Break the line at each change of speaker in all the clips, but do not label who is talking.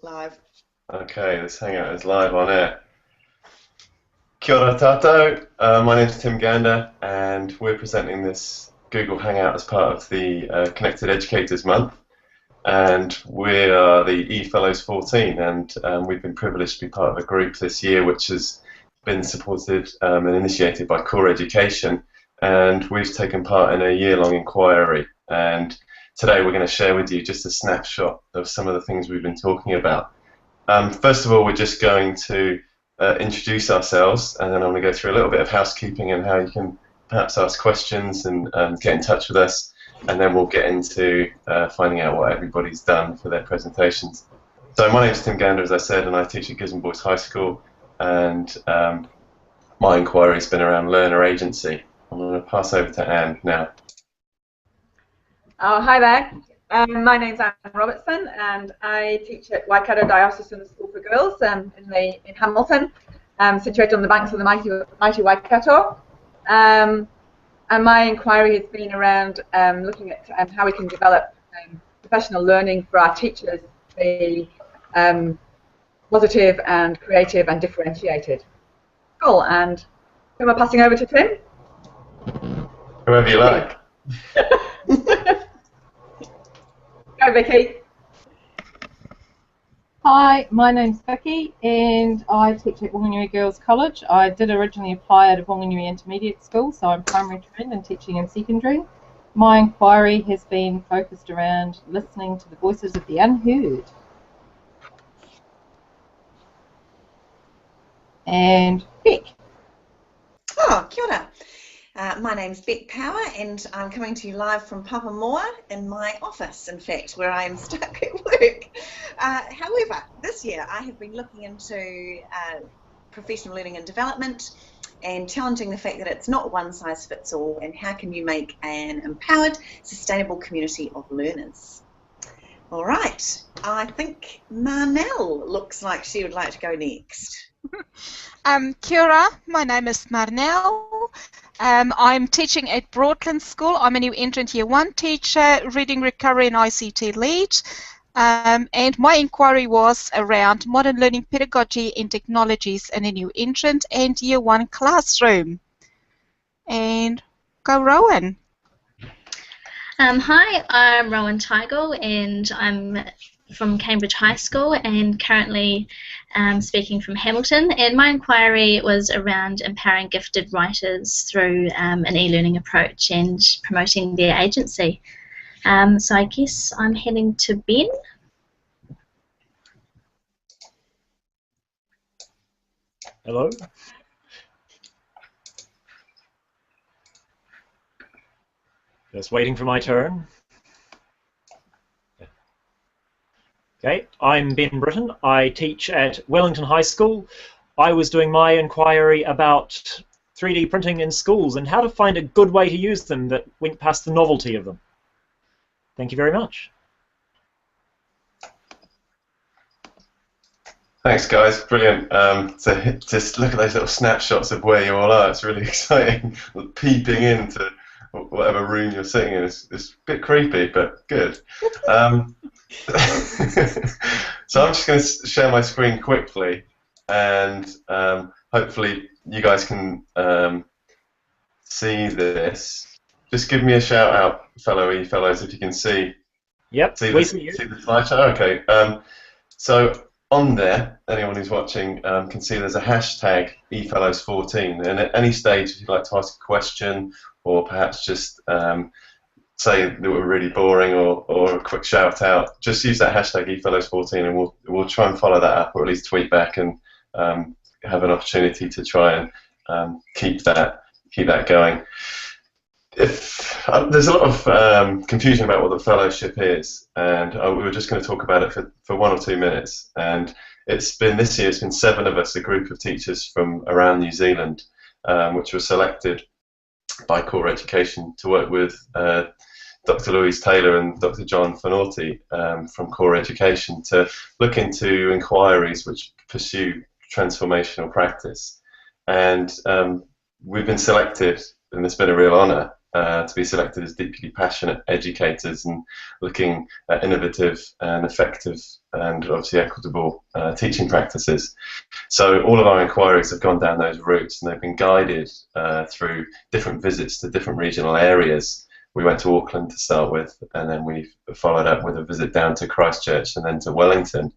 Live.
Okay, this hangout is live on air. Kia ora tātou. My name's Tim Gander, and we're presenting this Google Hangout as part of the Connected Educators Month. And we are the eFellows 14, and we've been privileged to be part of a group this year which has been supported and initiated by Core Education. And we've taken part in a year-long inquiry. And today we're going to share with you just a snapshot of some of the things we've been talking about. First of all, we're just going to introduce ourselves, and then I'm going to go through a little bit of housekeeping and how you can perhaps ask questions and get in touch with us, and then we'll get into finding out what everybody's done for their presentations. So my name's Tim Gander, as I said, and I teach at Gisborne Boys High School, and my inquiry has been around learner agency. I'm going to pass over to Anne now.
Oh, hi there. My name's Anne Robertson, and I teach at Waikato Diocesan School for Girls in Hamilton, situated on the banks of the mighty Waikato. And my inquiry has been around looking at how we can develop professional learning for our teachers to be positive and creative and differentiated. Cool, and who am I passing over to, Tim?
Whoever you like.
Go, Vicky.
Hi, my name's Vicky, and I teach at Whanganui Girls College. I did originally apply at a Whanganui Intermediate School, so I'm primary trained and teaching in secondary. My inquiry has been focused around listening to the voices of the unheard. And Beck.
Oh, kia ora. My name's Beck Power, and I'm coming to you live from Papamoa in my office, in fact, where I am stuck at work. However, this year I have been looking into professional learning and development and challenging the fact that it's not one size fits all, and how can you make an empowered, sustainable community of learners. All right, I think Marnell looks like she would like to go next.
Kia ora, my name is Marnell. I'm teaching at Broadland School. I'm a new entrant year 1 teacher, reading recovery and ICT lead. And my inquiry was around modern learning pedagogy and technologies in a new entrant and year 1 classroom. And go Rowan.
Hi, I'm Rowan Teigel, and I'm from Cambridge High School and currently speaking from Hamilton, and my inquiry was around empowering gifted writers through an e-learning approach and promoting their agency. So I guess I'm heading to Ben.
Hello. Just waiting for my turn. Okay, I'm Ben Britton. I teach at Wellington High School. I was doing my inquiry about 3D printing in schools and how to find a good way to use them that went past the novelty of them. Thank you very much.
Thanks, guys. Brilliant. So just look at those little snapshots of where you all are. It's really exciting. Peeping into whatever room you're sitting in. It's a bit creepy, but good. So I'm just going to share my screen quickly, and hopefully you guys can see this. Just give me a shout out, fellows, if you can see.
Yep.
See the slideshow. Okay. So on there, anyone who's watching can see there's a hashtag eFellows14, and at any stage, if you'd like to ask a question or perhaps just say that we're really boring or a quick shout out, just use that hashtag eFellows14, and we'll try and follow that up, or at least tweet back and have an opportunity to try and keep that going. There's a lot of confusion about what the fellowship is, and we were just going to talk about it for 1 or 2 minutes. And this year it's been 7 of us, a group of teachers from around New Zealand, which were selected by Core Education to work with Dr. Louise Taylor and Dr. John Finauti from Core Education to look into inquiries which pursue transformational practice. And we've been selected, and it's been a real honour, to be selected as deeply passionate educators and looking at innovative and effective and obviously equitable teaching practices. So all of our inquiries have gone down those routes, and they've been guided through different visits to different regional areas. We went to Auckland to start with, and then we followed up with a visit down to Christchurch and then to Wellington.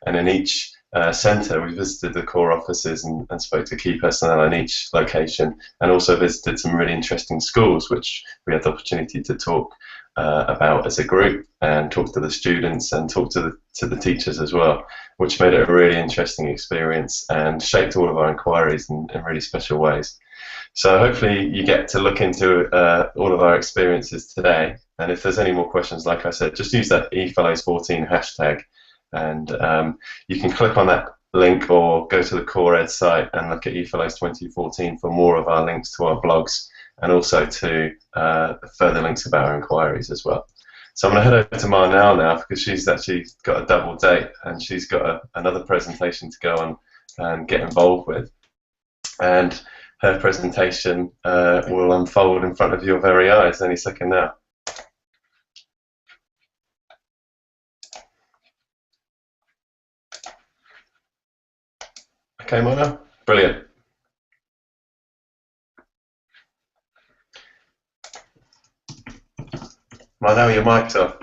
And in each centre, we visited the core offices and spoke to key personnel in each location, and also visited some really interesting schools, which we had the opportunity to talk about as a group, and talk to the students and talk to the teachers as well, which made it a really interesting experience and shaped all of our inquiries in really special ways. So hopefully you get to look into all of our experiences today, and if there's any more questions, like I said, just use that eFellows14 hashtag, and you can click on that link or go to the Core Ed site and look at eFellows 2014 for more of our links to our blogs, and also to further links about our inquiries as well. So I'm going to head over to Marnell now, because she's actually got a double date and she's got another presentation to go on and get involved with. And her presentation will unfold in front of your very eyes any second now. Okay, Marnell? Brilliant. Marnell, your mic's off.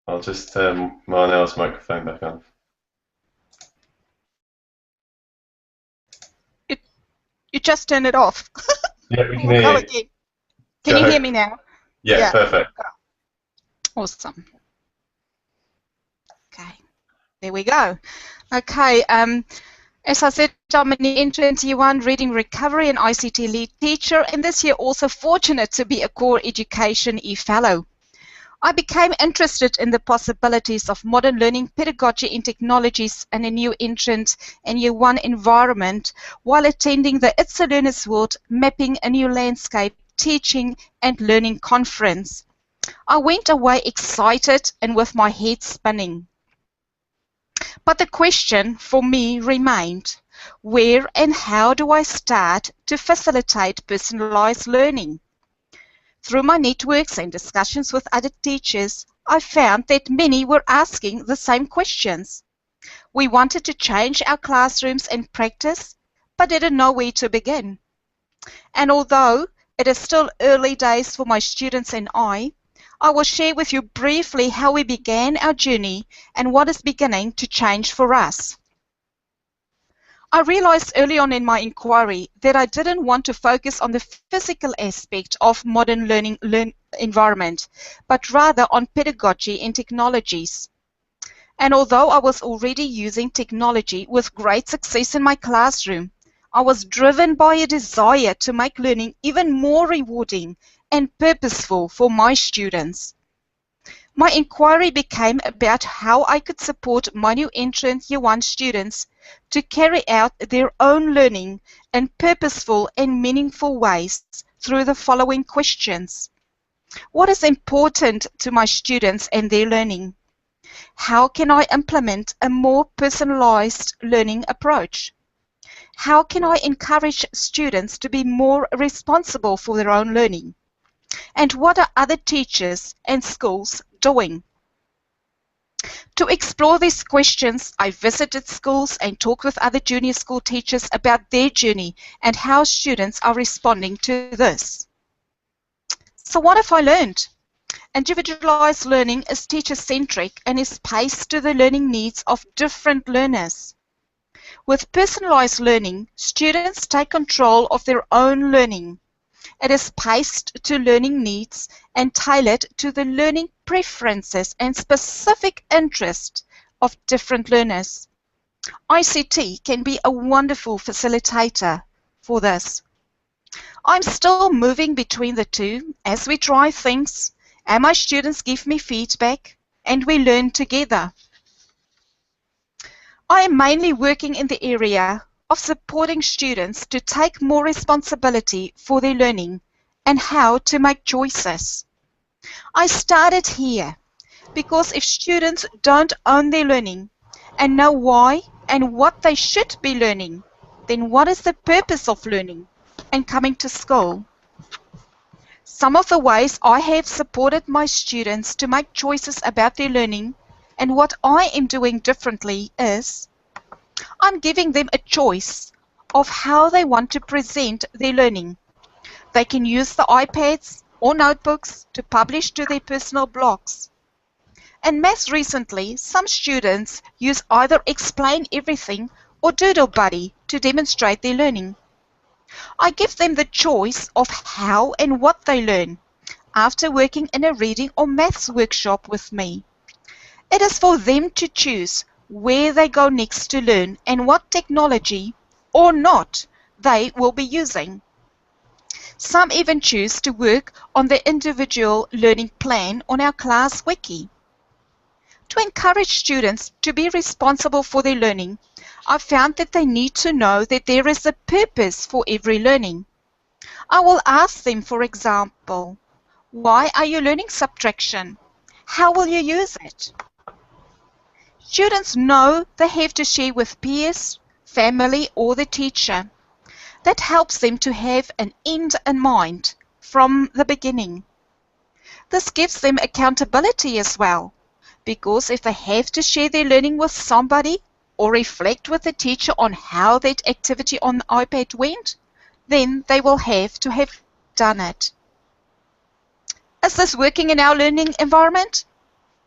I'll just turn Marnell's microphone back on.
You just turned it off.
Yeah, we can
We'll
hear
go
you.
again. Can you hear me now?
Yeah, perfect.
Awesome. Okay, there we go. Okay, as I said, I'm an entrant year 1 reading recovery and ICT lead teacher, and this year also fortunate to be a core education e-fellow. I became interested in the possibilities of modern learning pedagogy and technologies and a new entrant and year 1 environment while attending the It's a Learner's World Mapping a New Landscape Teaching and Learning Conference. I went away excited and with my head spinning. But the question for me remained, where and how do I start to facilitate personalized learning? Through my networks and discussions with other teachers, I found that many were asking the same questions. We wanted to change our classrooms and practice, but didn't know where to begin. And although it is still early days for my students and I will share with you briefly how we began our journey and what is beginning to change for us. I realized early on in my inquiry that I didn't want to focus on the physical aspect of modern learning environment, but rather on pedagogy and technologies. And although I was already using technology with great success in my classroom, I was driven by a desire to make learning even more rewarding and purposeful for my students. My inquiry became about how I could support my new entrant Year 1 students to carry out their own learning in purposeful and meaningful ways through the following questions. What is important to my students and their learning? How can I implement a more personalized learning approach? How can I encourage students to be more responsible for their own learning? And what are other teachers and schools doing? To explore these questions, I visited schools and talked with other junior school teachers about their journey and how students are responding to this. So what have I learned? Individualized learning is teacher-centric and is paced to the learning needs of different learners. With personalized learning, students take control of their own learning. It is paced to learning needs and tailored to the learning preferences and specific interests of different learners. ICT can be a wonderful facilitator for this. I'm still moving between the two as we try things, and my students give me feedback, and we learn together. I am mainly working in the area of supporting students to take more responsibility for their learning and how to make choices. I started here because if students don't own their learning and know why and what they should be learning, then what is the purpose of learning and coming to school? Some of the ways I have supported my students to make choices about their learning and what I am doing differently is I'm giving them a choice of how they want to present their learning. They can use the iPads or notebooks to publish to their personal blogs. In maths recently, some students use either Explain Everything or Doodle Buddy to demonstrate their learning. I give them the choice of how and what they learn after working in a reading or maths workshop with me. It is for them to choose where they go next to learn and what technology or not they will be using. Some even choose to work on their individual learning plan on our class wiki. To encourage students to be responsible for their learning, I found that they need to know that there is a purpose for every learning. I will ask them, for example, why are you learning subtraction? How will you use it? Students know they have to share with peers, family, or the teacher. That helps them to have an end in mind from the beginning. This gives them accountability as well, because if they have to share their learning with somebody or reflect with the teacher on how that activity on the iPad went, then they will have to have done it. Is this working in our learning environment?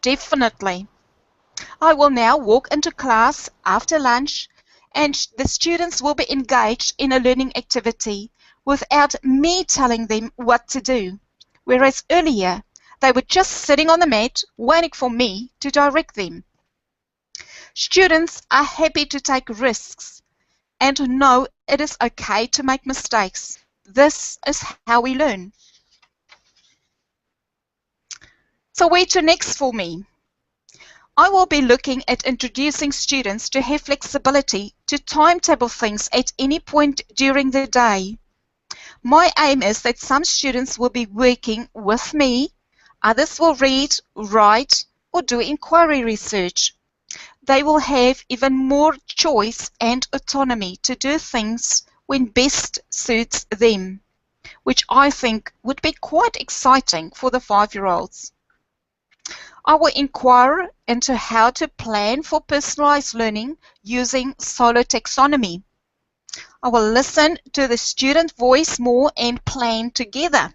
Definitely. I will now walk into class after lunch and the students will be engaged in a learning activity without me telling them what to do, whereas earlier they were just sitting on the mat waiting for me to direct them. Students are happy to take risks and know it is okay to make mistakes. This is how we learn. So where to next for me? I will be looking at introducing students to have flexibility to timetable things at any point during the day. My aim is that some students will be working with me, others will read, write, or do inquiry research. They will have even more choice and autonomy to do things when best suits them, which I think would be quite exciting for the 5-year-olds. I will inquire into how to plan for personalized learning using solo taxonomy. I will listen to the student voice more and plan together.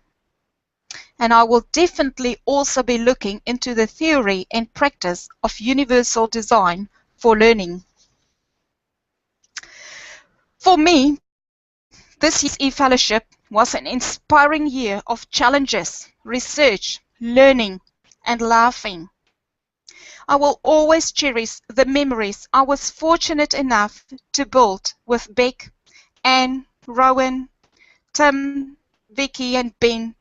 And I will definitely also be looking into the theory and practice of universal design for learning. For me, this year's e-fellowship was an inspiring year of challenges, research, learning, and laughing. I will always cherish the memories I was fortunate enough to build with Beck, Anne, Rowan, Tim, Vicky, and Ben.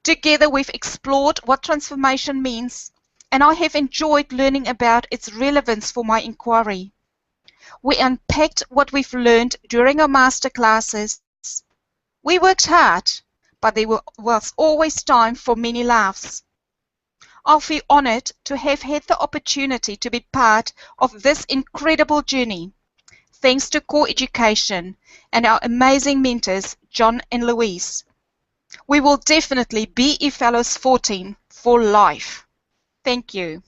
Together we've explored what transformation means, and I have enjoyed learning about its relevance for my inquiry. We unpacked what we've learned during our master classes. We worked hard, but there was always time for many laughs. I feel honoured to have had the opportunity to be part of this incredible journey, thanks to Core Education and our amazing mentors, John and Louise. We will definitely be eFellows 14 for life. Thank you.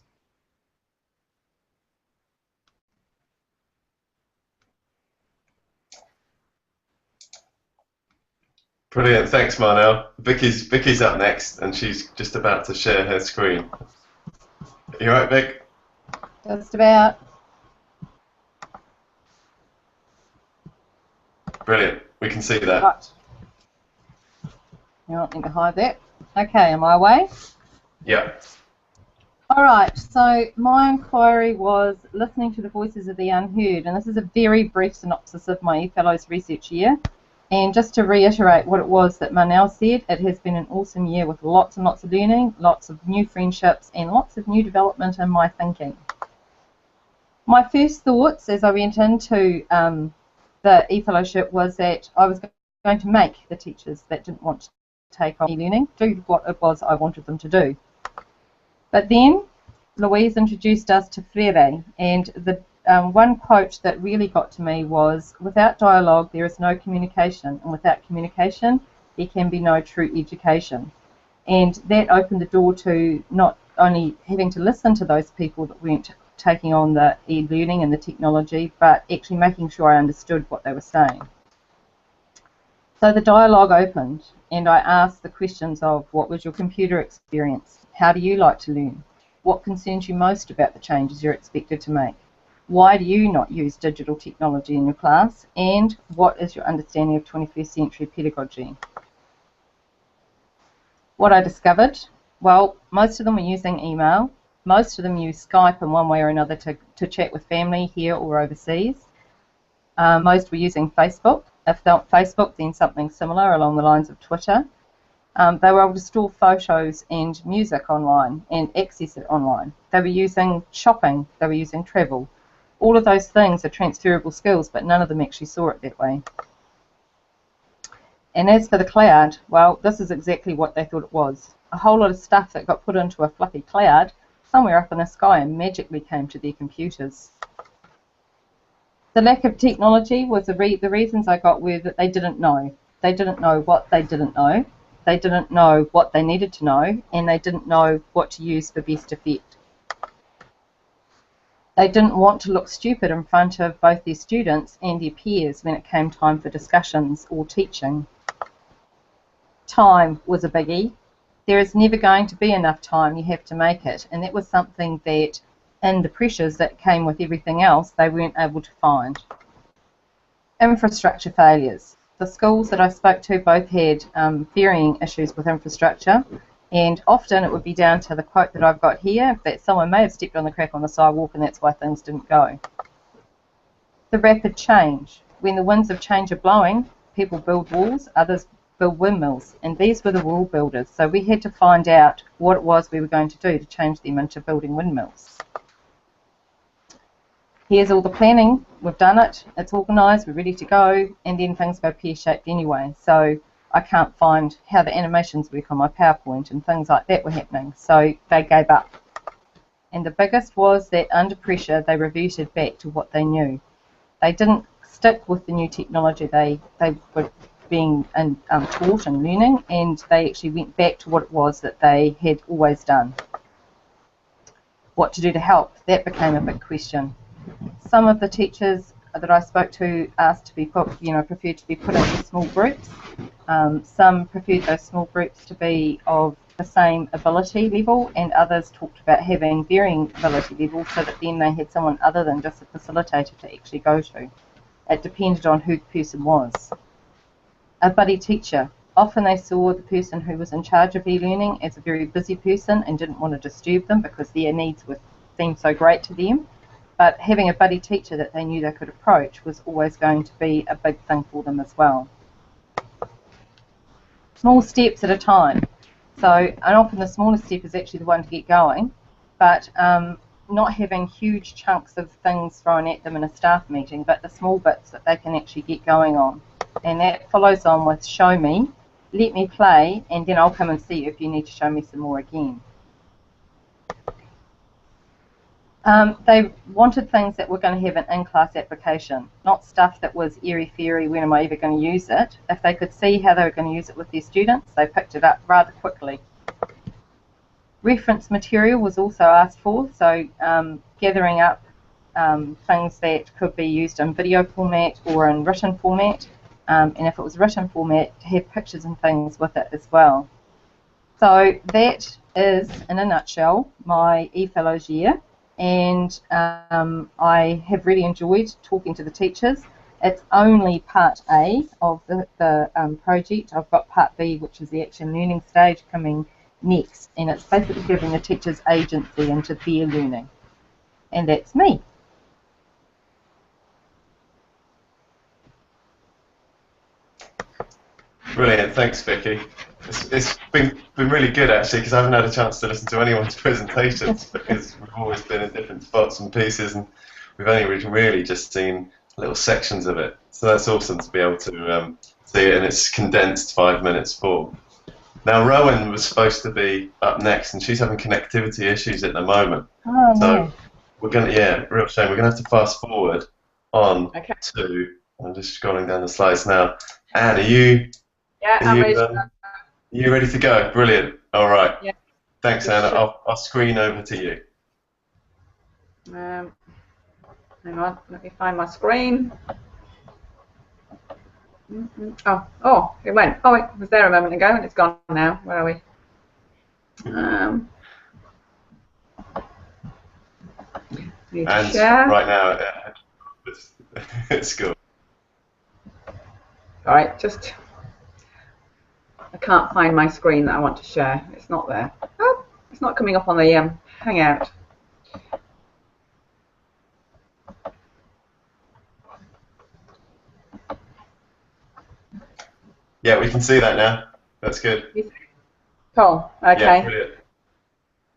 Brilliant, thanks Marnell. Vicky's up next and she's just about to share her screen. You alright, Vic?
Just about.
Brilliant, we can see that.
Right. You want me to hide that? Okay, am I away?
Yep.
Alright, so my inquiry was listening to the voices of the unheard, and this is a very brief synopsis of my eFellows research year. And just to reiterate what it was that Marnell said, it has been an awesome year with lots and lots of learning, lots of new friendships, and lots of new development in my thinking. My first thoughts as I went into the eFellowship was that I was going to make the teachers that didn't want to take on e-learning do what it was I wanted them to do. But then Louise introduced us to Freire and the one quote that really got to me was, "Without dialogue, there is no communication, and without communication, there can be no true education." And that opened the door to not only having to listen to those people that weren't taking on the e-learning and the technology, but actually making sure I understood what they were saying. So the dialogue opened, and I asked the questions of, what was your computer experience? How do you like to learn? What concerns you most about the changes you're expected to make? Why do you not use digital technology in your class? And what is your understanding of 21st century pedagogy? What I discovered, well, most of them were using email. Most of them use Skype in one way or another to chat with family here or overseas. Most were using Facebook. If not Facebook, then something similar along the lines of Twitter. They were able to store photos and music online and access it online. They were using shopping. They were using travel. All of those things are transferable skills, but none of them actually saw it that way. And as for the cloud, well, this is exactly what they thought it was. A whole lot of stuff that got put into a fluffy cloud somewhere up in the sky and magically came to their computers. The lack of technology was the reasons I got were that they didn't know. They didn't know what they didn't know. They didn't know what they needed to know, and they didn't know what to use for best effect. They didn't want to look stupid in front of both their students and their peers when it came time for discussions or teaching. Time was a biggie. There is never going to be enough time, you have to make it, and that was something that in the pressures that came with everything else they weren't able to find. Infrastructure failures. The schools that I spoke to both had varying issues with infrastructure, and often it would be down to the quote that I've got here, that someone may have stepped on the crack on the sidewalk and that's why things didn't go. The rapid change. When the winds of change are blowing, people build walls, others build windmills, and these were the wall builders, so we had to find out what it was we were going to do to change them into building windmills. Here's all the planning, we've done it, it's organised, we're ready to go, and then things go pear-shaped anyway, so I can't find how the animations work on my PowerPoint and things like that were happening, so they gave up. And the biggest was that under pressure they reverted back to what they knew. They didn't stick with the new technology they were being taught and learning, and they actually went back to what it was that they had always done. What to do to help, that became a big question. Some of the teachers that I spoke to asked to be put, preferred to be put into small groups. Some preferred those small groups to be of the same ability level, and others talked about having varying ability levels so that then they had someone other than just a facilitator to actually go to. It depended on who the person was. A buddy teacher. Often they saw the person who was in charge of e-learning as a very busy person and didn't want to disturb them because their needs seemed so great to them. But having a buddy teacher that they knew they could approach was always going to be a big thing for them as well. Small steps at a time. So, and often the smallest step is actually the one to get going, but not having huge chunks of things thrown at them in a staff meeting, but the small bits that they can actually get going on. And that follows on with show me, let me play, and then I'll come and see you if you need to show me some more again. They wanted things that were going to have an in-class application, not stuff that was airy-fairy, when am I ever going to use it. If they could see how they were going to use it with their students, they picked it up rather quickly. Reference material was also asked for, so gathering up things that could be used in video format or in written format, and if it was written format, to have pictures and things with it as well. So that is, in a nutshell, my eFellows year. And I have really enjoyed talking to the teachers. It's only part A of the project. I've got part B, which is the action learning stage, coming next, and it's basically giving the teachers agency into their learning. And that's me.
Brilliant, thanks Vicky. It's been really good actually, because I haven't had a chance to listen to anyone's presentations because we've always been in different spots and pieces, and we've only really just seen little sections of it. So that's awesome to be able to see it in its condensed 5 minutes form. Now Rowan was supposed to be up next, and she's having connectivity issues at the moment.
Oh,
so
no.
we're gonna, yeah, real shame. We're gonna have to fast forward on
Okay.
to. I'm just scrolling down the slides now. Anne, are you?
Yeah,
Are
I'm
you,
ready.
you ready to go? Brilliant. All right.
Yeah.
Thanks, Anna. I'll screen over to you.
Hang on, let me find my screen. Oh, it went. Oh, it was there a moment ago, and it's gone now. Where are we? Need to
Anne's
share.
right now at school.
All right, just. I can't find my screen that I want to share. It's not there. Oh, it's not coming up on the hangout.
Yeah, we can see that now. That's good.
Cool. Okay.
Yeah, brilliant.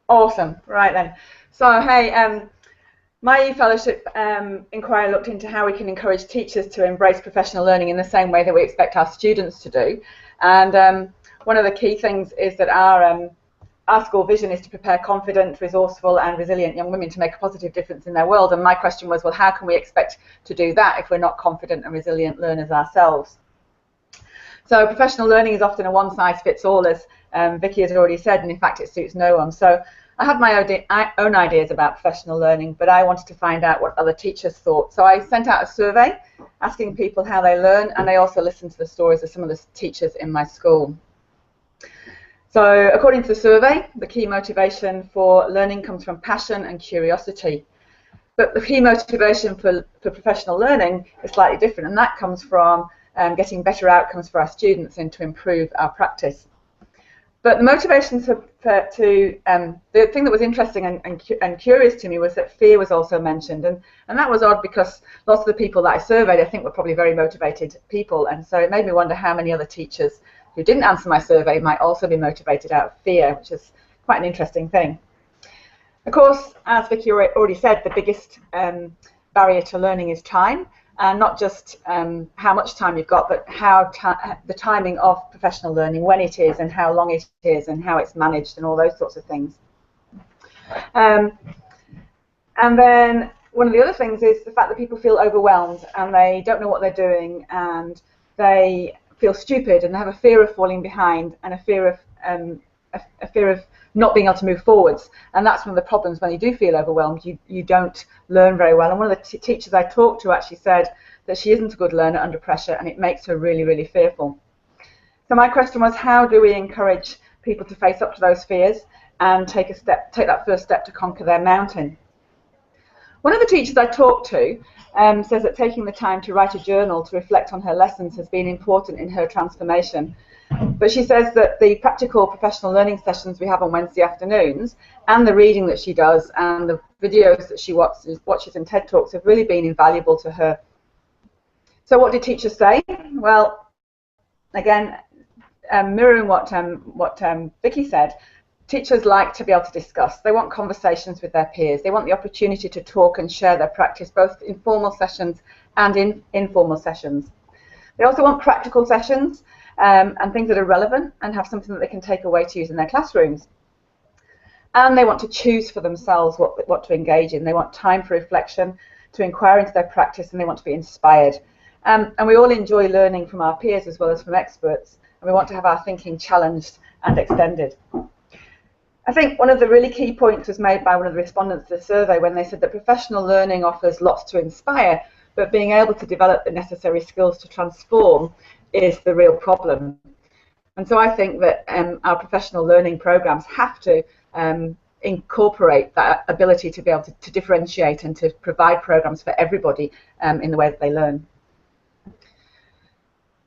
Awesome. Right then. So, hey, my fellowship inquiry looked into how we can encourage teachers to embrace professional learning in the same way that we expect our students to do. And one of the key things is that our school vision is to prepare confident, resourceful and resilient young women to make a positive difference in their world. And my question was, well, how can we expect to do that if we're not confident and resilient learners ourselves? So professional learning is often a one-size-fits-all, as Vicky has already said, and in fact it suits no one. So I had my own ideas about professional learning, but I wanted to find out what other teachers thought. So I sent out a survey asking people how they learn, and I also listened to the stories of some of the teachers in my school. So according to the survey, the key motivation for learning comes from passion and curiosity. But the key motivation for professional learning is slightly different, and that comes from getting better outcomes for our students and to improve our practice. But the motivation the thing that was interesting and curious to me was that fear was also mentioned, and that was odd because lots of the people that I surveyed I think were probably very motivated people, and so it made me wonder how many other teachers who didn't answer my survey might also be motivated out of fear, which is quite an interesting thing. Of course, as Vicky already said, the biggest barrier to learning is time. And not just how much time you've got, but the timing of professional learning, when it is and how long it is and how it's managed and all those sorts of things. And then one of the other things is the fact that people feel overwhelmed and they don't know what they're doing and they feel stupid and they have a fear of falling behind and a fear of not being able to move forwards. And that's one of the problems when you do feel overwhelmed. You don't learn very well. And one of the teachers I talked to actually said that she isn't a good learner under pressure and it makes her really, really fearful. So my question was, how do we encourage people to face up to those fears and take that first step to conquer their mountain? One of the teachers I talked to says that taking the time to write a journal to reflect on her lessons has been important in her transformation. But she says that the practical professional learning sessions we have on Wednesday afternoons and the reading that she does and the videos that she watches in TED Talks have really been invaluable to her. So what did teachers say? Well, again, mirroring what Vicky said, teachers like to be able to discuss. They want conversations with their peers. They want the opportunity to talk and share their practice, both in formal sessions and in informal sessions. They also want practical sessions and things that are relevant and have something that they can take away to use in their classrooms. And they want to choose for themselves what to engage in. They want time for reflection, to inquire into their practice, and they want to be inspired. And we all enjoy learning from our peers as well as from experts, and we want to have our thinking challenged and extended. I think one of the really key points was made by one of the respondents to the survey when they said that professional learning offers lots to inspire, but being able to develop the necessary skills to transform is the real problem. And so I think that our professional learning programs have to incorporate that ability to be able to differentiate and to provide programs for everybody in the way that they learn.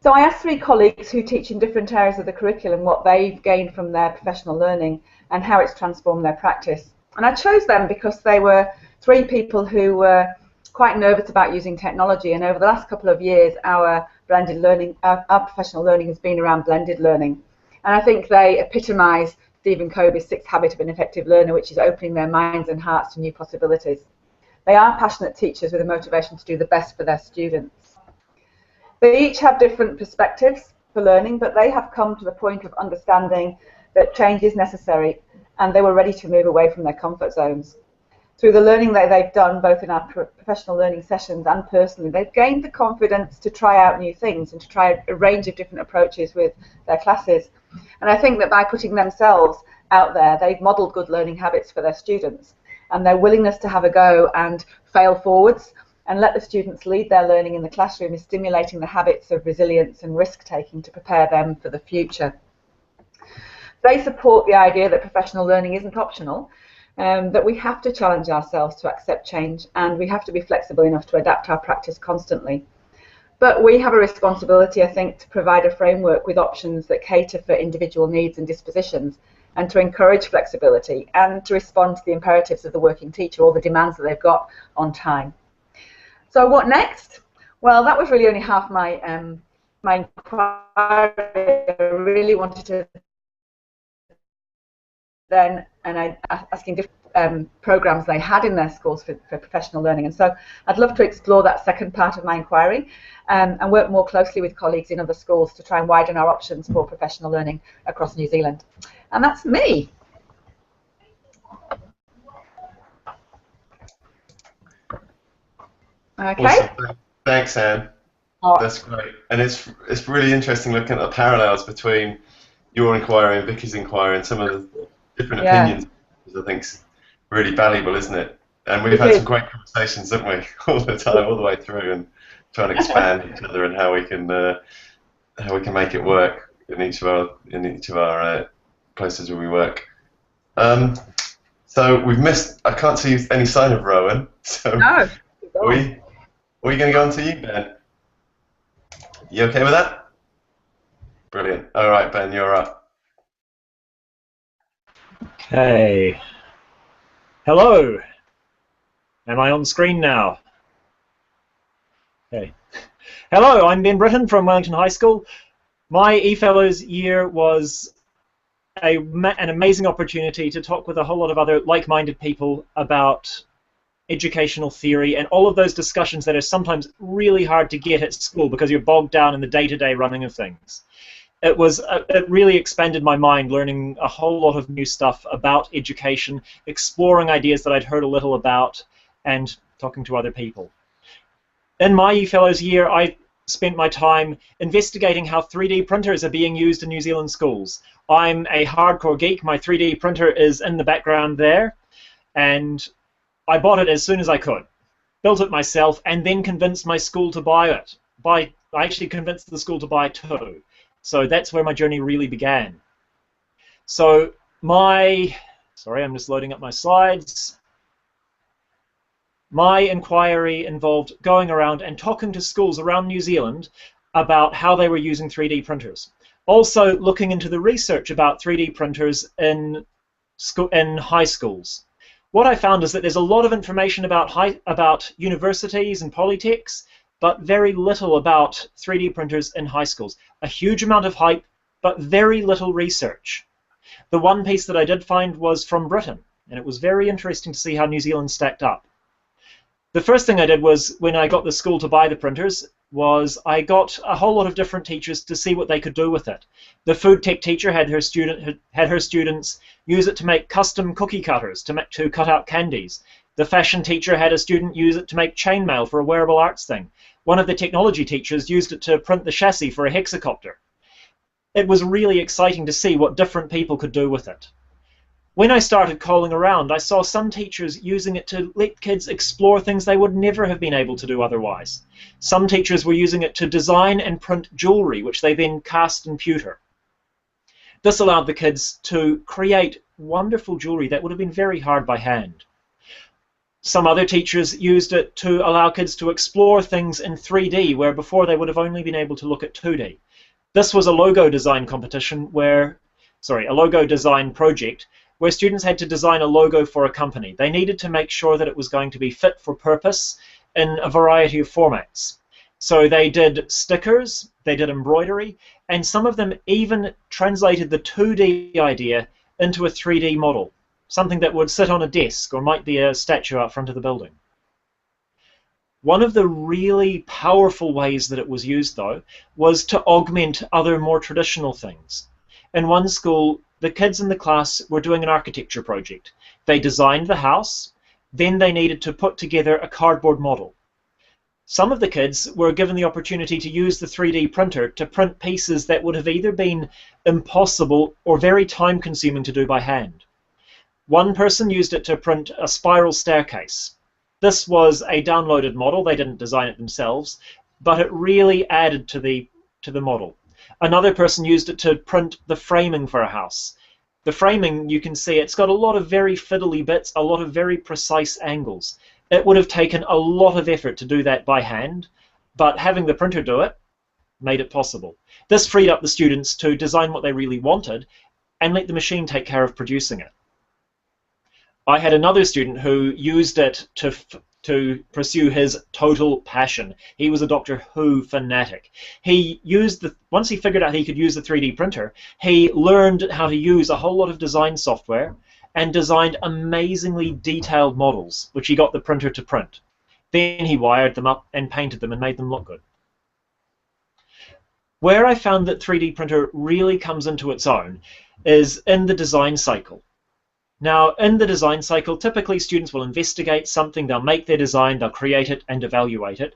So I asked 3 colleagues who teach in different areas of the curriculum what they've gained from their professional learning and how it's transformed their practice. And I chose them because they were 3 people who were quite nervous about using technology, and over the last couple of years our blended learning, our professional learning has been around blended learning. And I think they epitomise Stephen Covey's 6th Habit of an Effective Learner, which is opening their minds and hearts to new possibilities. They are passionate teachers with a motivation to do the best for their students. They each have different perspectives for learning, but they have come to the point of understanding that change is necessary and they were ready to move away from their comfort zones. through the learning that they've done, both in our professional learning sessions and personally, they've gained the confidence to try out new things and to try a range of different approaches with their classes. And I think that by putting themselves out there, they've modelled good learning habits for their students, and their willingness to have a go and fail forwards and let the students lead their learning in the classroom is stimulating the habits of resilience and risk-taking to prepare them for the future. They support the idea that professional learning isn't optional, that we have to challenge ourselves to accept change, and we have to be flexible enough to adapt our practice constantly. But we have a responsibility, I think, to provide a framework with options that cater for individual needs and dispositions, and to encourage flexibility and to respond to the imperatives of the working teacher or the demands that they've got on time. So what next? Well, that was really only half my inquiry. I really wanted to then, and I asking different programs they had in their schools for professional learning. And so I'd love to explore that second part of my inquiry and work more closely with colleagues in other schools to try and widen our options for professional learning across New Zealand. And that's me. Okay.
Awesome. Thanks, Anne.
Oh.
That's great. And it's really interesting looking at the parallels between your inquiry and Vicky's inquiry and some of the different opinions. I think it's really valuable, isn't it? And we've had some great conversations, haven't we, all the time, all the way through, and trying to expand each other and how we can make it work in each of our places where we work. So we've missed. I can't see any sign of Rowan. So
no.
are we going to go on to you, Ben? You okay with that? Brilliant. All right, Ben, you're up.
Okay. Hello. Am I on screen now? Okay. Hello, I'm Ben Britton from Wellington High School. My eFellows year was an amazing opportunity to talk with a whole lot of other like-minded people about educational theory and all of those discussions that are sometimes really hard to get at school because you're bogged down in the day-to-day running of things. It really expanded my mind, learning a whole lot of new stuff about education, exploring ideas that I'd heard a little about, and talking to other people. In my eFellows year, I spent my time investigating how 3D printers are being used in New Zealand schools. I'm a hardcore geek. My 3D printer is in the background there, and I bought it as soon as I could, built it myself, and then convinced my school to buy it. I actually convinced the school to buy two. So that's where my journey really began. So sorry, I'm just loading up my slides. My inquiry involved going around and talking to schools around New Zealand about how they were using 3D printers. Also looking into the research about 3D printers in high schools. What I found is that there's a lot of information about universities and polytechs, but very little about 3D printers in high schools. A huge amount of hype, but very little research. The one piece that I did find was from Britain, and it was very interesting to see how New Zealand stacked up. The first thing I did was, when I got the school to buy the printers, was I got a whole lot of different teachers to see what they could do with it. The food tech teacher had her students use it to make custom cookie cutters to cut out candies. The fashion teacher had a student use it to make chainmail for a wearable arts thing. One of the technology teachers used it to print the chassis for a hexacopter. It was really exciting to see what different people could do with it. When I started calling around, I saw some teachers using it to let kids explore things they would never have been able to do otherwise. Some teachers were using it to design and print jewelry, which they then cast and pewter. This allowed the kids to create wonderful jewelry that would have been very hard by hand. Some other teachers used it to allow kids to explore things in 3D, where before they would have only been able to look at 2D. This was a logo design competition a logo design project where students had to design a logo for a company. They needed to make sure that it was going to be fit for purpose in a variety of formats. So they did stickers, they did embroidery, and some of them even translated the 2D idea into a 3D model, something that would sit on a desk or might be a statue out front of the building. One of the really powerful ways that it was used, though, was to augment other more traditional things. In one school, the kids in the class were doing an architecture project. They designed the house, Then they needed to put together a cardboard model. Some of the kids were given the opportunity to use the 3D printer to print pieces that would have either been impossible or very time-consuming to do by hand. One person used it to print a spiral staircase. This was a downloaded model. They didn't design it themselves, but it really added to the model. Another person used it to print the framing for a house. The framing, you can see, it's got a lot of very fiddly bits, a lot of very precise angles. It would have taken a lot of effort to do that by hand, but having the printer do it made it possible. This freed up the students to design what they really wanted and let the machine take care of producing it. I had another student who used it to pursue his total passion. He was a Doctor Who fanatic. Once he figured out he could use the 3D printer, he learned how to use a whole lot of design software and designed amazingly detailed models, which he got the printer to print. Then he wired them up and painted them and made them look good. Where I found that 3D printer really comes into its own is in the design cycle. Now, in the design cycle, typically students will investigate something, they'll make their design, they'll create it and evaluate it.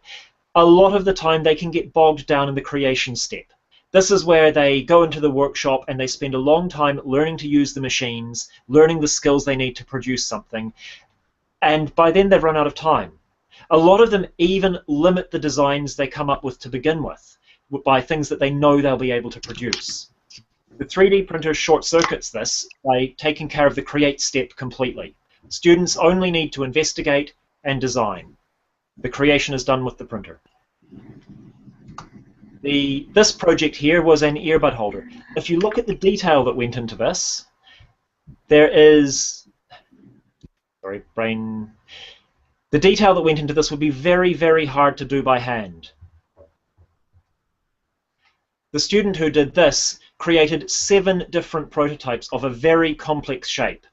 A lot of the time they can get bogged down in the creation step. This is where they go into the workshop and they spend a long time learning to use the machines, learning the skills they need to produce something, and by then they've run out of time. A lot of them even limit the designs they come up with to begin with by things that they know they'll be able to produce. The 3D printer short-circuits this by taking care of the create step completely. Students only need to investigate and design. The creation is done with the printer. This project here was an earbud holder. If you look at the detail that went into this, there is... Sorry, brain... The detail that went into this would be very, very hard to do by hand. The student who did this created 7 different prototypes of a very complex shape.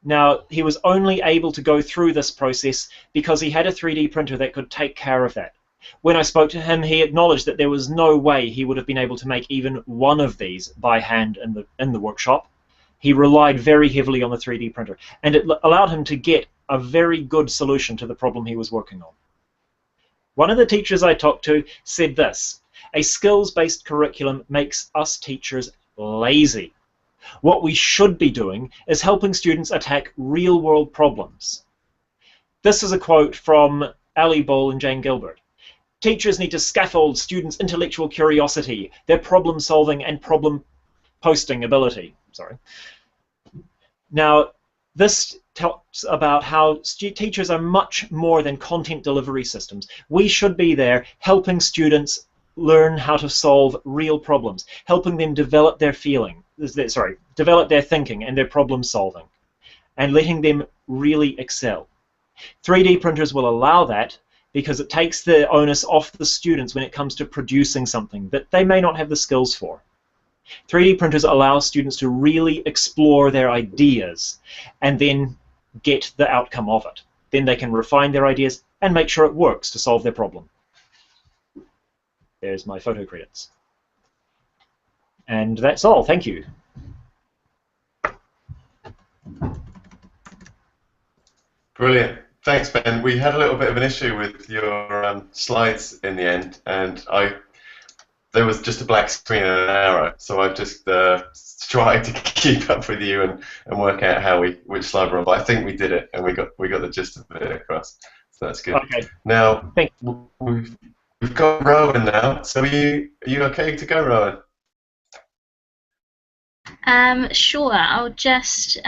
Now, he was only able to go through this process because he had a 3D printer that could take care of that. When I spoke to him, he acknowledged that there was no way he would have been able to make even one of these by hand in the workshop. He relied very heavily on the 3D printer, and it allowed him to get a very good solution to the problem he was working on. One of the teachers I talked to said this: a skills-based curriculum makes us teachers lazy. What we should be doing is helping students attack real-world problems. This is a quote from Ali Ball and Jane Gilbert. Teachers need to scaffold students' intellectual curiosity, their problem-solving and problem-posting ability. Now, this talks about how teachers are much more than content delivery systems. We should be there helping students learn how to solve real problems, helping them develop their develop their thinking and their problem solving, and letting them really excel. 3D printers will allow that because it takes the onus off the students when it comes to producing something that they may not have the skills for. 3D printers allow students to really explore their ideas and then get the outcome of it. Then they can refine their ideas and make sure it works to solve their problem. There's my photo credits. And that's all. Thank you.
Brilliant. Thanks, Ben. We had a little bit of an issue with your slides in the end, and there was just a black screen and an arrow, so I've just tried to keep up with you and work out which slide we're on. But I think we did it, and we got the gist of it across. So that's good.
Okay.
Now we've got Rowan now. So are you okay to go, Rowan?
Sure. I'll just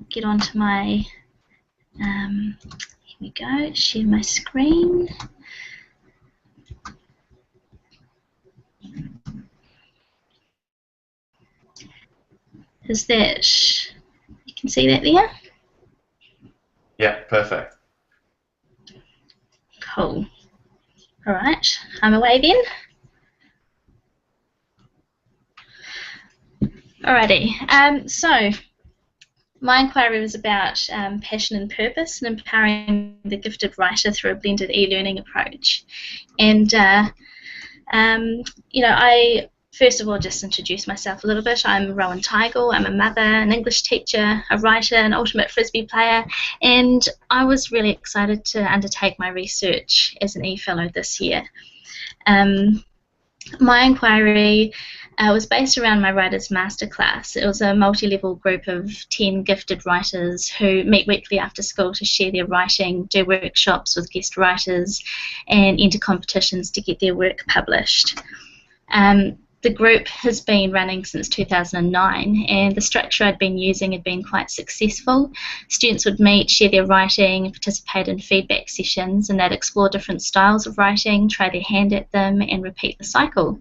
get onto my. Here we go. Share my screen. Is that? You can see that there.
Yeah, perfect.
Cool. All right, I'm away then. Alrighty. So my inquiry was about passion and purpose and empowering the gifted writer through a blended e-learning approach. And you know, I first of all, just introduce myself a little bit. I'm Rowan Teigel. I'm a mother, an English teacher, a writer, an ultimate frisbee player, and I was really excited to undertake my research as an E-Fellow this year. My inquiry was based around my Writers Masterclass. It was a multi-level group of 10 gifted writers who meet weekly after school to share their writing, do workshops with guest writers, and enter competitions to get their work published. The group has been running since 2009, and the structure I'd been using had been quite successful. Students would meet, share their writing, participate in feedback sessions, and they'd explore different styles of writing, try their hand at them, and repeat the cycle.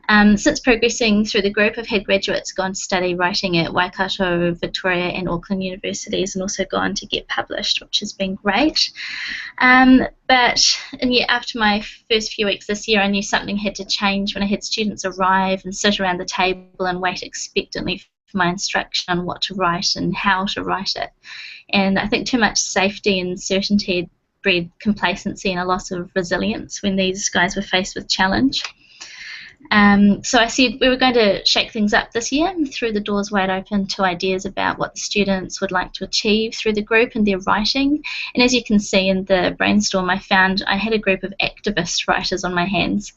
Since progressing through the group, I've had graduates go on to study writing at Waikato, Victoria, and Auckland universities, and also go on to get published, which has been great. But yet after my first few weeks this year, I knew something had to change when I had students arrive and sit around the table and wait expectantly for my instruction on what to write and how to write it. And I think too much safety and certainty had bred complacency and a loss of resilience when these guys were faced with challenge. So I said we were going to shake things up this year and threw the doors wide open to ideas about what the students would like to achieve through the group and their writing. And as you can see in the brainstorm, I found I had a group of activist writers on my hands.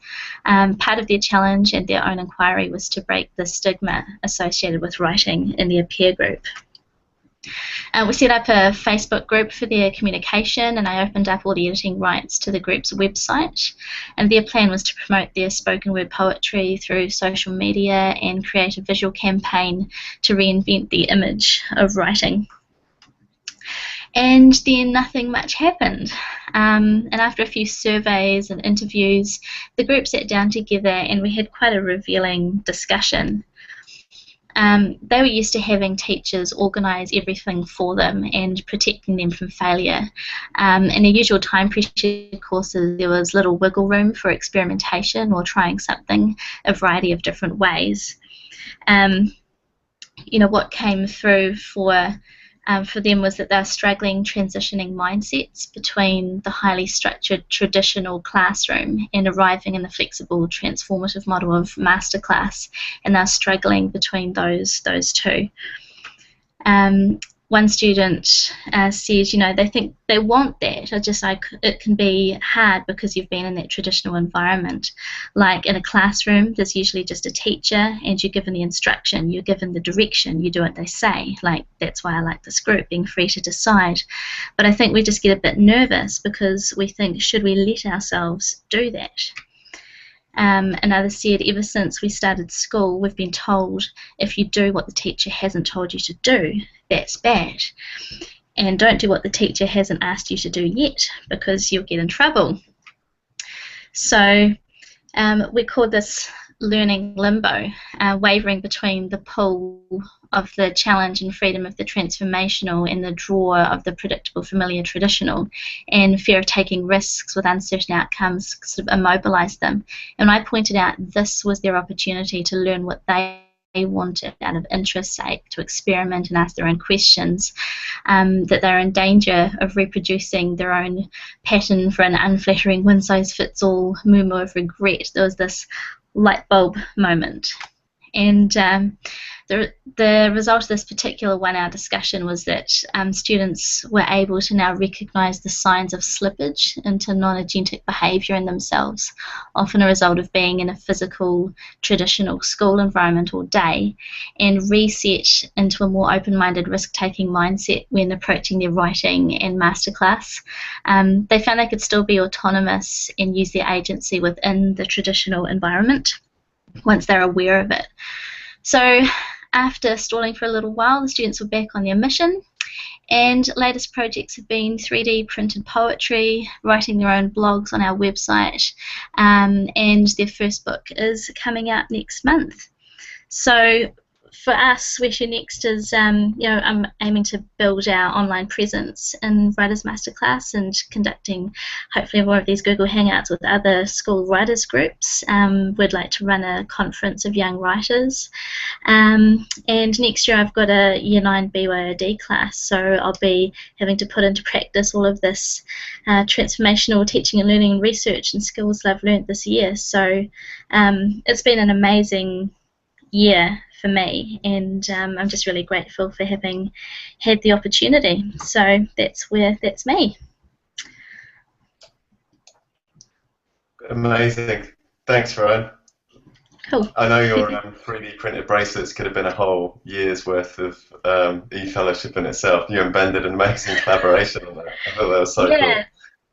Part of their challenge and their own inquiry was to break the stigma associated with writing in their peer group. We set up a Facebook group for their communication, and I opened up all the editing rights to the group's website. And their plan was to promote their spoken word poetry through social media and create a visual campaign to reinvent the image of writing. And then nothing much happened. And after a few surveys and interviews, the group sat down together and we had quite a revealing discussion. They were used to having teachers organise everything for them and protecting them from failure. In the usual time pressure courses, there was little wiggle room for experimentation or trying something a variety of different ways. What came through for them was that they were struggling transitioning mindsets between the highly structured traditional classroom and arriving in the flexible transformative model of masterclass, and they're struggling between those two. One student said, they think they want that, it can be hard because you've been in that traditional environment. Like in a classroom, there's usually just a teacher and you're given the instruction, you're given the direction, you do what they say. Like, that's why I like this group, being free to decide. But I think we just get a bit nervous because we think, should we let ourselves do that? Another said, ever since we started school, we've been told if you do what the teacher hasn't told you to do, that's bad. And don't do what the teacher hasn't asked you to do yet, because you'll get in trouble. So we call this learning limbo, wavering between the pull of the challenge and freedom of the transformational and the draw of the predictable, familiar, traditional, and fear of taking risks with uncertain outcomes sort of immobilise them. And I pointed out this was their opportunity to learn what they wanted out of interest's sake, to experiment and ask their own questions, that they're in danger of reproducing their own pattern for an unflattering one-size-fits-all murmur of regret. There was this light bulb moment. And the result of this particular 1 hour discussion was that students were able to now recognise the signs of slippage into non-agentic behaviour in themselves, often a result of being in a physical, traditional school environment all day, and reset into a more open-minded, risk-taking mindset when approaching their writing and masterclass. They found they could still be autonomous and use their agency within the traditional environment once they're aware of it. So after stalling for a little while, the students were back on their mission, and latest projects have been 3D printed poetry, writing their own blogs on our website, and their first book is coming out next month. So for us, Where to Next is, I'm aiming to build our online presence in Writers Masterclass and conducting hopefully more of these Google Hangouts with other school writers groups. We'd like to run a conference of young writers. And next year I've got a Year 9 BYOD class, so I'll be having to put into practice all of this transformational teaching and learning and research and skills that I've learnt this year. So it's been an amazing year for me, and I'm just really grateful for having had the opportunity. So that's me.
Amazing. Thanks, Ryan.
Cool.
I know your 3D printed bracelets could have been a whole year's worth of e-fellowship in itself. You and Ben did an amazing collaboration on that. I thought that was so cool.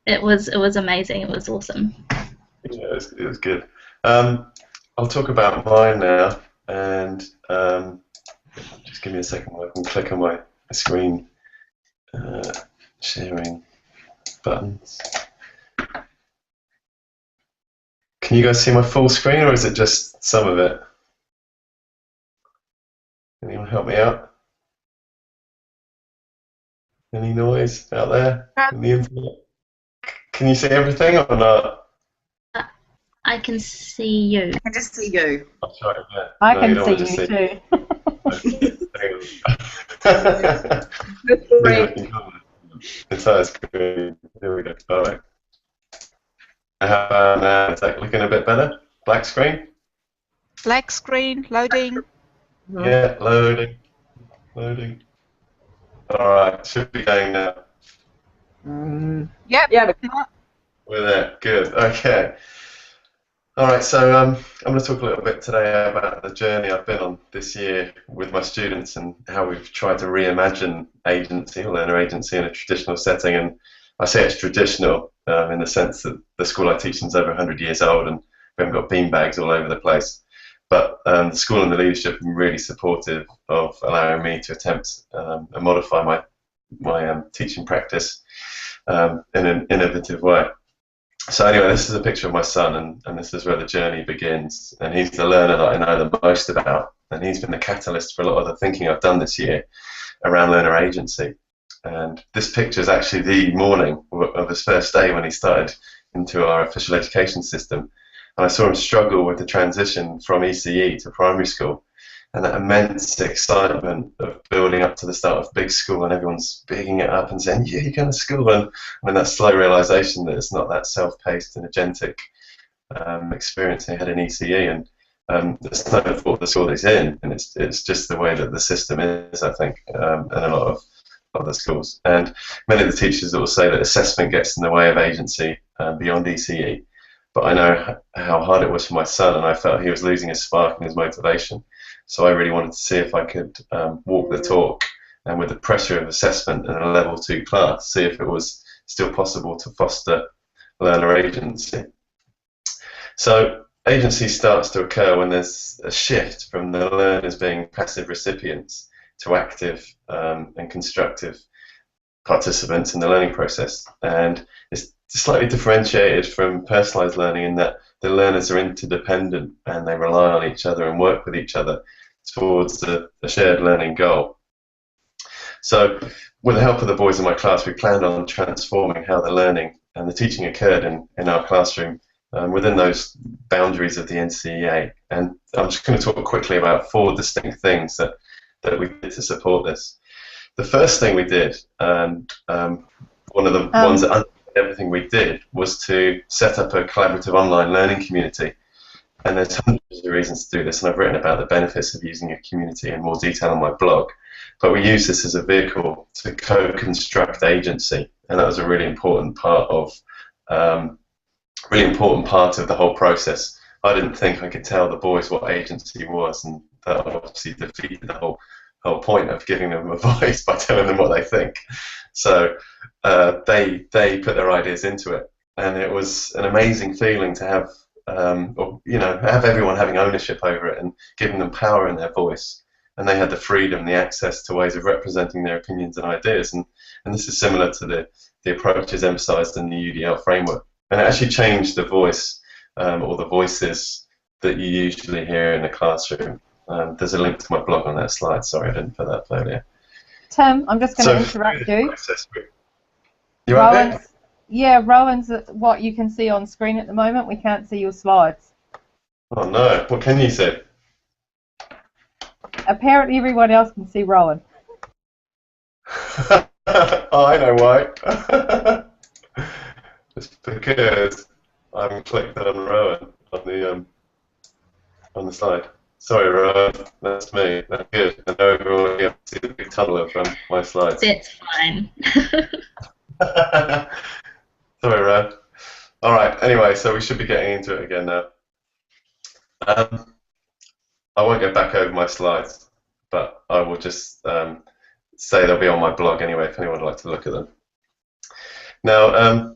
It was amazing. It was awesome.
Yeah, it was good. I'll talk about mine now, and just give me a second while I can click on my screen sharing buttons. Can you guys see my full screen, or is it just some of it? Anyone help me out? Any noise out there on the internet? Can you see everything or not?
I can see you.
I can just see you.
I'll try it again.
I
No,
can
don't
see
want
you
to
too.
Great. Entire screen. Here we go. All right. How about now? Is that looking a bit better? Black screen?
Black screen, loading.
Yeah, loading. Loading. All right, should be going now.
Yep.
Yeah, but
With it, good. Okay. All right, so I'm going to talk a little bit today about the journey I've been on this year with my students and how we've tried to reimagine agency, or learner agency, in a traditional setting. And I say it's traditional in the sense that the school I teach in is over 100 years old, and we haven't got beanbags all over the place. But the school and the leadership have been really supportive of allowing me to attempt and modify my teaching practice in an innovative way. So anyway, this is a picture of my son, and this is where the journey begins. And he's the learner that I know the most about, and he's been the catalyst for a lot of the thinking I've done this year around learner agency. And this picture is actually the morning of his first day when he started into our official education system. And I saw him struggle with the transition from ECE to primary school, and that immense excitement of building up to the start of big school, and everyone's bigging it up and saying, yeah, you're going to school. And I mean, that slow realization that it's not that self-paced and agentic experience he had in ECE, and it's no fault of the school he's in, and it's just the way that the system is, I think, in a lot of other schools. And many of the teachers will say that assessment gets in the way of agency beyond ECE. But I know how hard it was for my son, and I felt he was losing his spark and his motivation. So I really wanted to see if I could walk the talk, and with the pressure of assessment in a level 2 class, see if it was still possible to foster learner agency. So agency starts to occur when there's a shift from the learners being passive recipients to active and constructive participants in the learning process. And it's slightly differentiated from personalised learning in that the learners are interdependent and they rely on each other and work with each other towards the shared learning goal. So with the help of the boys in my class, we planned on transforming how the learning and the teaching occurred in our classroom within those boundaries of the NCEA. And I'm just going to talk quickly about 4 distinct things that we did to support this. The first thing we did, and one of the ones that everything we did, was to set up a collaborative online learning community. And there's hundreds of reasons to do this, and I've written about the benefits of using a community in more detail on my blog. But we use this as a vehicle to co-construct agency, and that was a really important part of the whole process. I didn't think I could tell the boys what agency was, and that obviously defeated the whole point of giving them a voice by telling them what they think. So they put their ideas into it, and it was an amazing feeling to have have everyone having ownership over it and giving them power in their voice, and they had the freedom, the access to ways of representing their opinions and ideas, and this is similar to the approaches emphasised in the UDL framework, and it actually changed the voice or the voices that you usually hear in the classroom. There's a link to my blog on that slide. Sorry, I didn't put that earlier.
Tim, I'm just going to interrupt you.
You
Rowan's,
okay?
yeah, Rowan's what you can see on screen at the moment. We can't see your slides.
Oh no, what can you see?
Apparently everyone else can see Rowan.
Oh, I know why. It's because I haven't clicked on Rowan on the slide. Sorry, Rowan, that's me. That's good. I know everyone can see the big tunnel from my slides.
That's fine.
Sorry, Rowan. All right. Anyway, so we should be getting into it again now. I won't go back over my slides, but I will just say they'll be on my blog anyway if anyone would like to look at them. Now,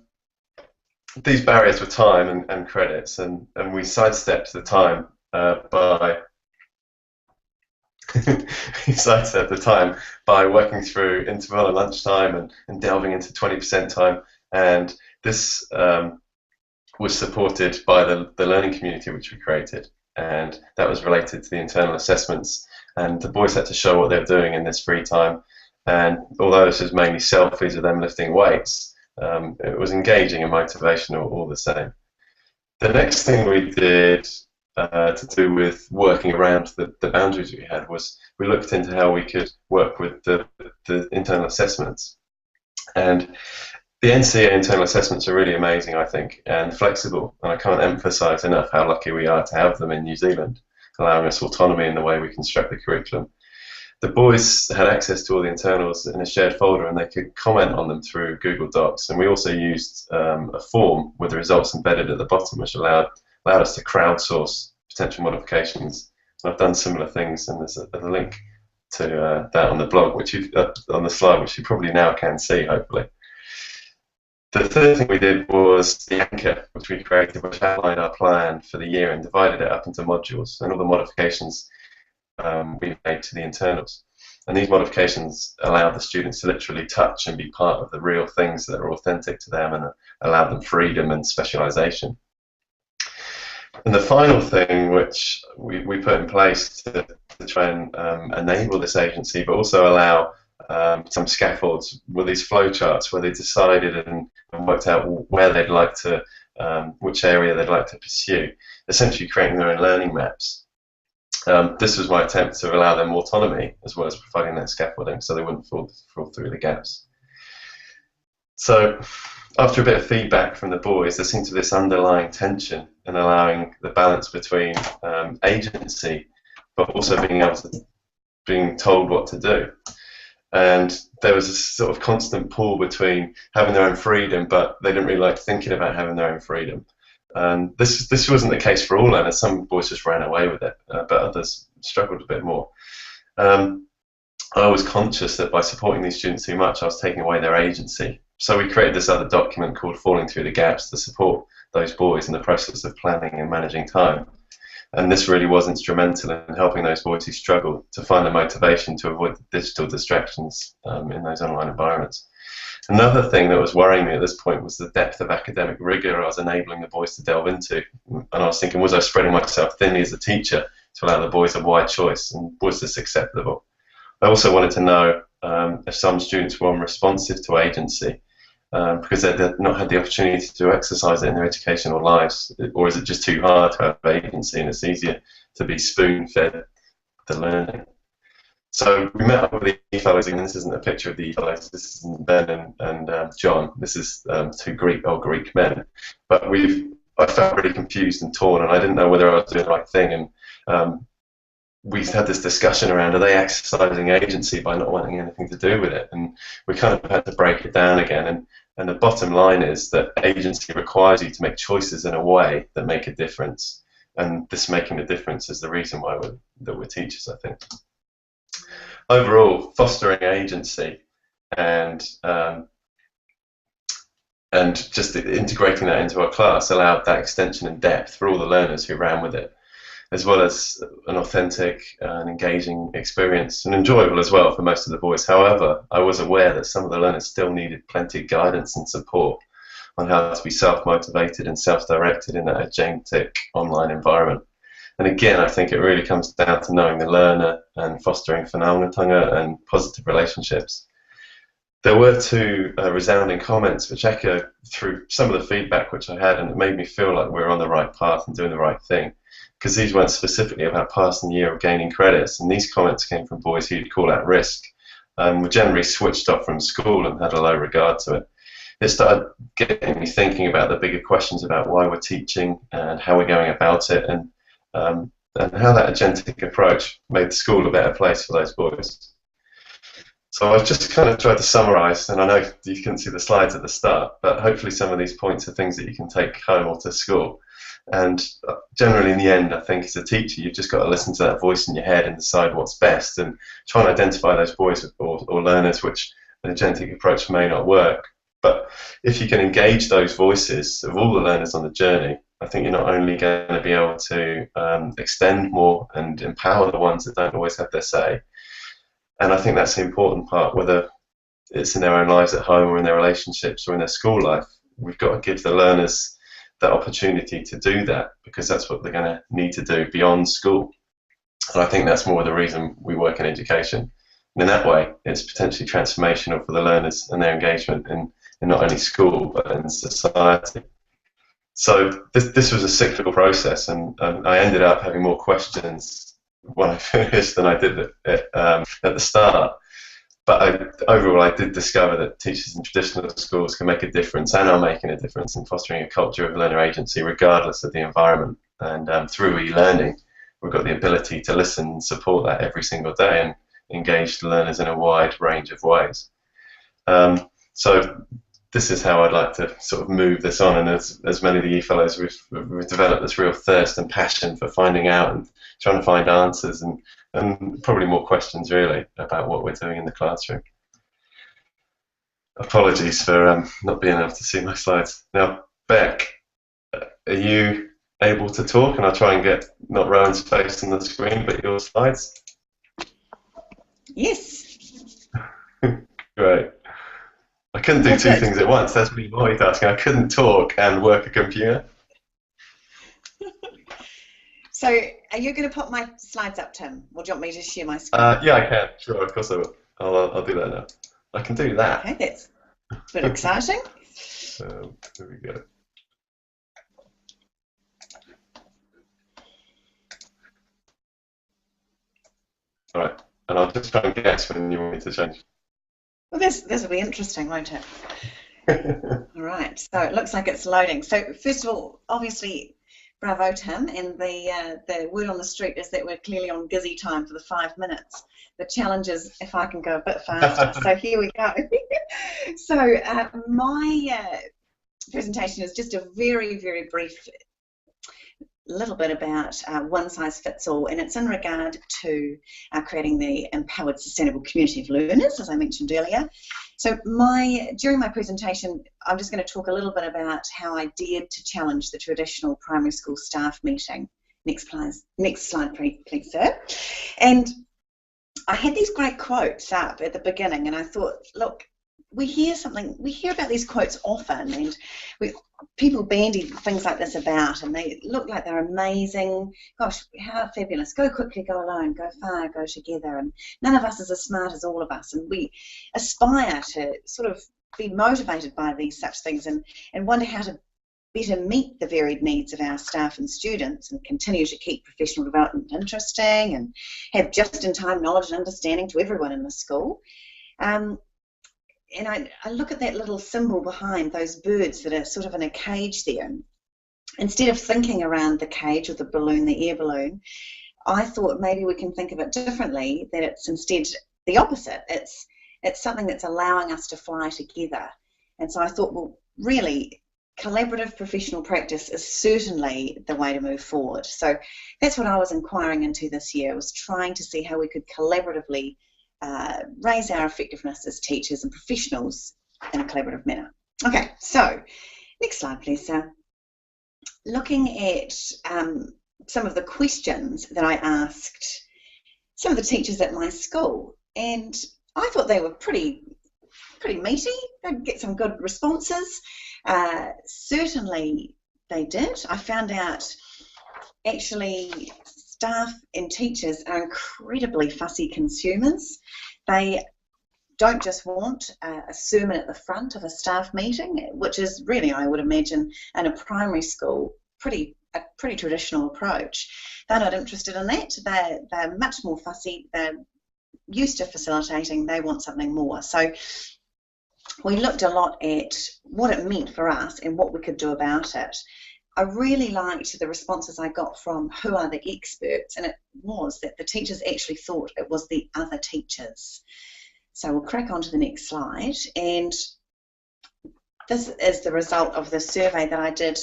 these barriers were time and credits, and we sidestepped the time by working through interval and lunchtime and delving into 20% time, and this was supported by the learning community which we created, and that was related to the internal assessments, and the boys had to show what they were doing in this free time, and although this was mainly selfies of them lifting weights, it was engaging and motivational all the same. The next thing we did to do with working around the boundaries we had was we looked into how we could work with the internal assessments. And the NCA internal assessments are really amazing, I think, and flexible. And I can't emphasise enough how lucky we are to have them in New Zealand, allowing us autonomy in the way we construct the curriculum. The boys had access to all the internals in a shared folder, and they could comment on them through Google Docs. And we also used a form with the results embedded at the bottom, which allowed us to crowdsource potential modifications. And I've done similar things, and there's a link to that on the blog, which on the slide, which you probably now can see, hopefully. The third thing we did was the anchor, which we created, which outlined our plan for the year and divided it up into modules and all the modifications we made to the internals. And these modifications allowed the students to literally touch and be part of the real things that are authentic to them and allowed them freedom and specialization. And the final thing which we put in place to try and enable this agency, but also allow some scaffolds, were these flowcharts where they decided and worked out where they'd like to, which area they'd like to pursue, essentially creating their own learning maps. This was my attempt to allow them autonomy as well as providing that scaffolding so they wouldn't fall through the gaps. So after a bit of feedback from the boys, there seemed to be this underlying tension in allowing the balance between agency but also being told what to do. And there was a sort of constant pull between having their own freedom, but they didn't really like thinking about having their own freedom. And this wasn't the case for all learners. Some boys just ran away with it, but others struggled a bit more. I was conscious that by supporting these students too much, I was taking away their agency. So we created this other document called Falling Through the Gaps to support those boys in the process of planning and managing time. And this really was instrumental in helping those boys who struggled to find the motivation to avoid the digital distractions in those online environments. Another thing that was worrying me at this point was the depth of academic rigor I was enabling the boys to delve into. And I was thinking, was I spreading myself thinly as a teacher to allow the boys a wide choice, and was this acceptable? I also wanted to know if some students were unresponsive to agency because they had not had the opportunity to exercise it in their educational lives, or is it just too hard to have agency and it's easier to be spoon-fed the learning? So we met up with the fellows, and this isn't a picture of the fellows, this is Ben and John. This is two old Greek men. But I felt really confused and torn, and I didn't know whether I was doing the right thing. And we had this discussion around, are they exercising agency by not wanting anything to do with it? And we kind of had to break it down again. And the bottom line is that agency requires you to make choices in a way that make a difference. And this making a difference is the reason why we're teachers, I think. Overall, fostering agency and just integrating that into our class allowed that extension and depth for all the learners who ran with it, as well as an authentic and engaging experience, and enjoyable as well for most of the boys. However, I was aware that some of the learners still needed plenty of guidance and support on how to be self-motivated and self-directed in that agentic online environment. And again, I think it really comes down to knowing the learner and fostering whanaungatanga and positive relationships. There were two resounding comments which echo through some of the feedback which I had, and it made me feel like we were on the right path and doing the right thing, because these weren't specifically about passing the year or gaining credits, and these comments came from boys who you'd call at risk, were generally switched off from school and had a low regard to it. It started getting me thinking about the bigger questions about why we're teaching and how we're going about it, and how that agentic approach made the school a better place for those boys. So I've just kind of tried to summarise, and I know you couldn't see the slides at the start, but hopefully some of these points are things that you can take home or to school. And generally in the end, I think as a teacher, you've just got to listen to that voice in your head and decide what's best, and try and identify those boys or learners which an agentic approach may not work. But if you can engage those voices of all the learners on the journey, I think you're not only going to be able to extend more and empower the ones that don't always have their say. And I think that's the important part, whether it's in their own lives at home or in their relationships or in their school life. We've got to give the learners that opportunity to do that, because that's what they're going to need to do beyond school. And I think that's more the reason we work in education. And in that way, it's potentially transformational for the learners and their engagement in not only school, but in society. So this was a cyclical process, and I ended up having more questions when I finished than I did at the start. But overall, I did discover that teachers in traditional schools can make a difference, and are making a difference in fostering a culture of learner agency, regardless of the environment. And through e-learning, we've got the ability to listen and support that every single day and engage the learners in a wide range of ways. So this is how I'd like to sort of move this on, and as many of the E-Fellows, we've developed this real thirst and passion for finding out and trying to find answers, and probably more questions really about what we're doing in the classroom. Apologies for not being able to see my slides. Now, Beck, are you able to talk? And I'll try and get not Rowan's face on the screen, but your slides.
Yes.
Great. I couldn't do two things at once. That's me multitasking. I couldn't talk and work a computer.
So, are you going to put my slides up, Tim, or do you want me to share my screen?
Yeah, I can. Sure, of course I will. I'll do that now. I can do that.
Okay, that's a bit exciting.
So, here we go. All right, and I'll just try and guess when you want me to change.
Well, this will be interesting, won't it? All right, so it looks like it's loading. So first of all, obviously, bravo, Tim, and the word on the street is that we're clearly on Gizzy time for the 5 minutes. The challenge is if I can go a bit faster. So here we go. So my presentation is just a very, very brief little bit about one size fits all, and it's in regard to creating the empowered sustainable community of learners, as I mentioned earlier. So during my presentation, I'm just going to talk a little bit about how I dared to challenge the traditional primary school staff meeting. Next slide, please, sir. And I had these great quotes up at the beginning, and I thought, look, we hear about these quotes often, and people bandy things like this about, and they look like they're amazing. Gosh, how fabulous. Go quickly, go alone, go far, go together, and none of us is as smart as all of us, and we aspire to sort of be motivated by these such things and wonder how to better meet the varied needs of our staff and students and continue to keep professional development interesting and have just-in-time knowledge and understanding to everyone in the school. And I look at that little symbol behind those birds that are sort of in a cage there. Instead of thinking around the cage or the balloon, the air balloon, I thought maybe we can think of it differently, that it's instead the opposite. It's something that's allowing us to fly together. And so I thought, well, really, collaborative professional practice is certainly the way to move forward. So that's what I was inquiring into this year, was trying to see how we could collaboratively raise our effectiveness as teachers and professionals in a collaborative manner. Okay, so next slide, please, sir. Looking at some of the questions that I asked some of the teachers at my school, and I thought they were pretty meaty. They'd get some good responses. Certainly they did. I found out actually staff and teachers are incredibly fussy consumers. They don't just want a sermon at the front of a staff meeting, which is really, I would imagine, in a primary school, a pretty traditional approach. They're not interested in that. They're much more fussy. They're used to facilitating. They want something more. So we looked a lot at what it meant for us and what we could do about it. I really liked the responses I got from who are the experts, and it was that the teachers actually thought it was the other teachers. So we'll crack on to the next slide, and this is the result of the survey that I did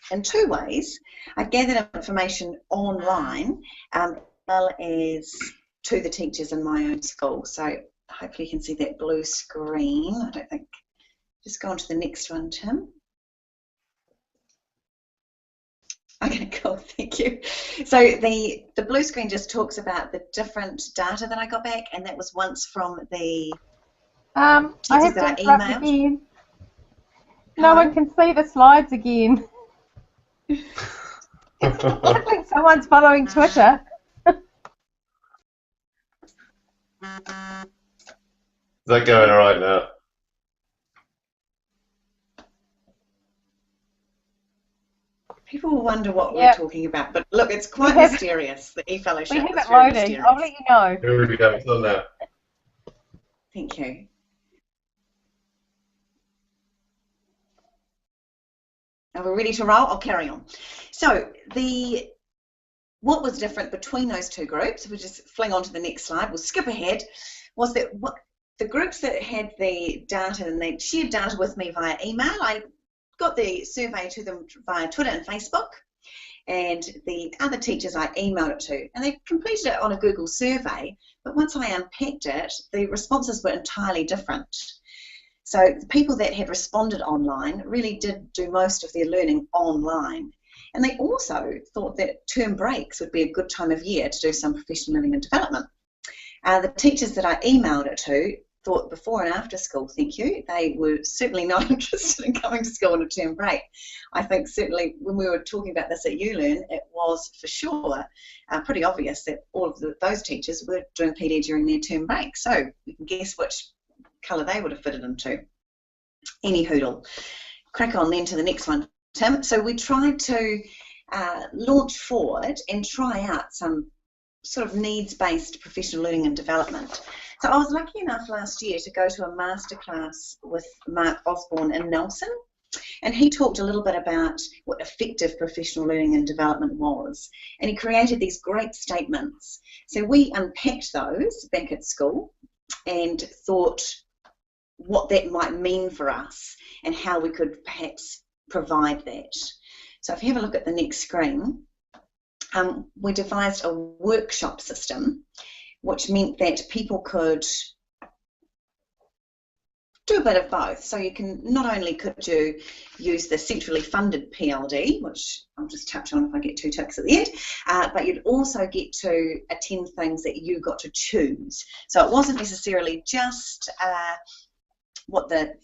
in two ways. I gathered information online as well as to the teachers in my own school. So hopefully you can see that blue screen. I don't think, just go on to the next one, Tim. Okay, cool, thank you. So the blue screen just talks about the different data that I got back, and that was once from the teachers that I emailed.
Again. No one can see the slides again. I think someone's following Twitter.
Is that going all right now?
People will wonder what we're talking about, but look, it's quite mysterious, the e-fellowship.
We have it loading. I'll let you know.
Here we go, it's on now.
Thank you. Are we ready to roll? I'll carry on. So what was different between those two groups, if we just fling on to the next slide, we'll skip ahead, was that the groups that had the data and they shared data with me via email, I got the survey to them via Twitter and Facebook, and the other teachers I emailed it to, and they completed it on a Google survey, but once I unpacked it, the responses were entirely different. So the people that had responded online really did do most of their learning online, and they also thought that term breaks would be a good time of year to do some professional learning and development. The teachers that I emailed it to thought before and after school, thank you. They were certainly not interested in coming to school on a term break. I think certainly when we were talking about this at ULearn, it was for sure pretty obvious that all of those teachers were doing PD during their term break. So you can guess which colour they would have fitted into. Any hoodle. Crack on then to the next one, Tim. So we tried to launch forward and try out some sort of needs-based professional learning and development. So I was lucky enough last year to go to a masterclass with Mark Osborne in Nelson, and he talked a little bit about what effective professional learning and development was, and he created these great statements. So we unpacked those back at school and thought what that might mean for us and how we could perhaps provide that. So if you have a look at the next screen, we devised a workshop system, which meant that people could do a bit of both. So you can, not only could you use the centrally funded PLD, which I'll just touch on if I get two ticks at the end, but you'd also get to attend things that you got to choose. So it wasn't necessarily just what the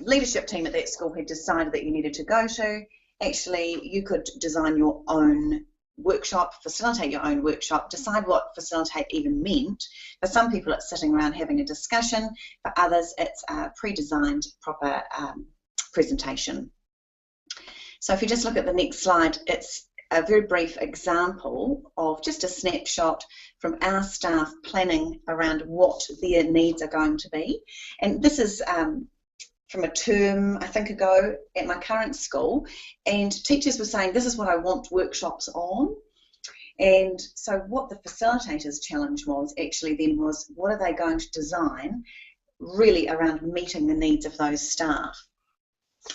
leadership team at that school had decided that you needed to go to. Actually, you could design your own workshop, facilitate your own workshop, decide what facilitate even meant. For some people, it's sitting around having a discussion. For others, it's a pre-designed proper presentation. So if you just look at the next slide, it's a very brief example of just a snapshot from our staff planning around what their needs are going to be. And this is from a term, I think, ago at my current school, and teachers were saying, this is what I want workshops on. And so what the facilitators' challenge was actually then was, what are they going to design really around meeting the needs of those staff?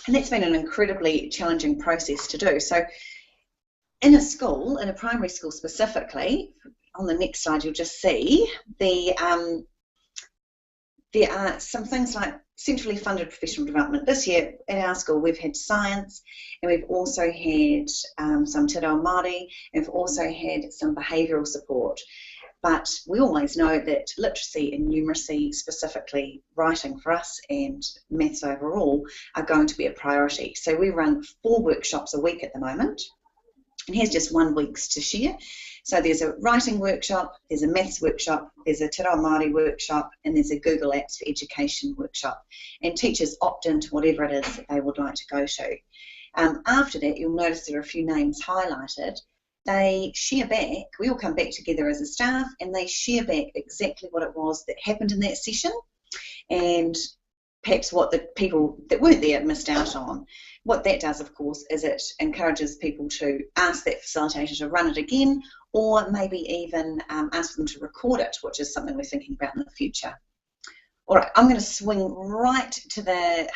And that's been an incredibly challenging process to do. So in a school, in a primary school specifically, on the next slide you'll just see, there are some things like centrally funded professional development. This year at our school we've had science, and we've also had some Te Reo Māori, and we've also had some behavioural support. But we always know that literacy and numeracy, specifically writing for us and maths overall, are going to be a priority. So we run 4 workshops a week at the moment. And here's just 1 week's to share. So there's a writing workshop, there's a maths workshop, there's a Te Reo Māori workshop, and there's a Google Apps for Education workshop. And teachers opt into whatever it is that they would like to go to. After that, you'll notice there are a few names highlighted. They share back, we all come back together as a staff, and they share back exactly what it was that happened in that session, and perhaps what the people that weren't there missed out on. What that does, of course, is it encourages people to ask that facilitator to run it again, or maybe even ask them to record it, which is something we're thinking about in the future. All right, I'm going to swing right to the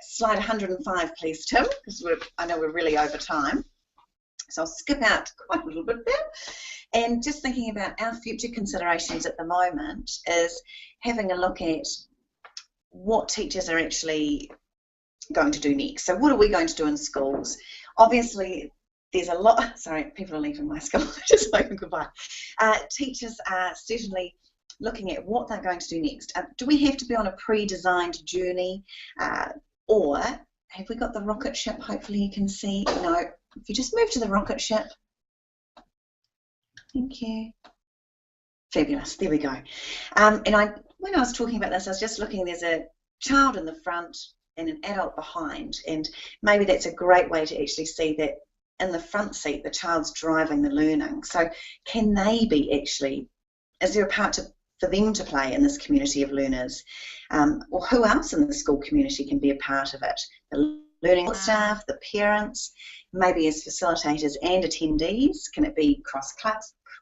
slide 105, please, Tim, because I know we're really over time. So I'll skip out quite a little bit there. And just thinking about our future considerations at the moment is having a look at what teachers are actually going to do next. So what are we going to do in schools? Obviously, there's a lot, sorry, people are leaving my school, just waving goodbye. Teachers are certainly looking at what they're going to do next. Do we have to be on a pre-designed journey, or have we got the rocket ship? Hopefully you can see. No, if you just move to the rocket ship. Thank you. Fabulous, there we go. And when I was talking about this, I was just looking, there's a child in the front and an adult behind, and maybe that's a great way to actually see that in the front seat, the child's driving the learning. So can they be actually, is there a part for them to play in this community of learners? Or who else in the school community can be a part of it? The learning staff, the parents, maybe as facilitators and attendees. Can it be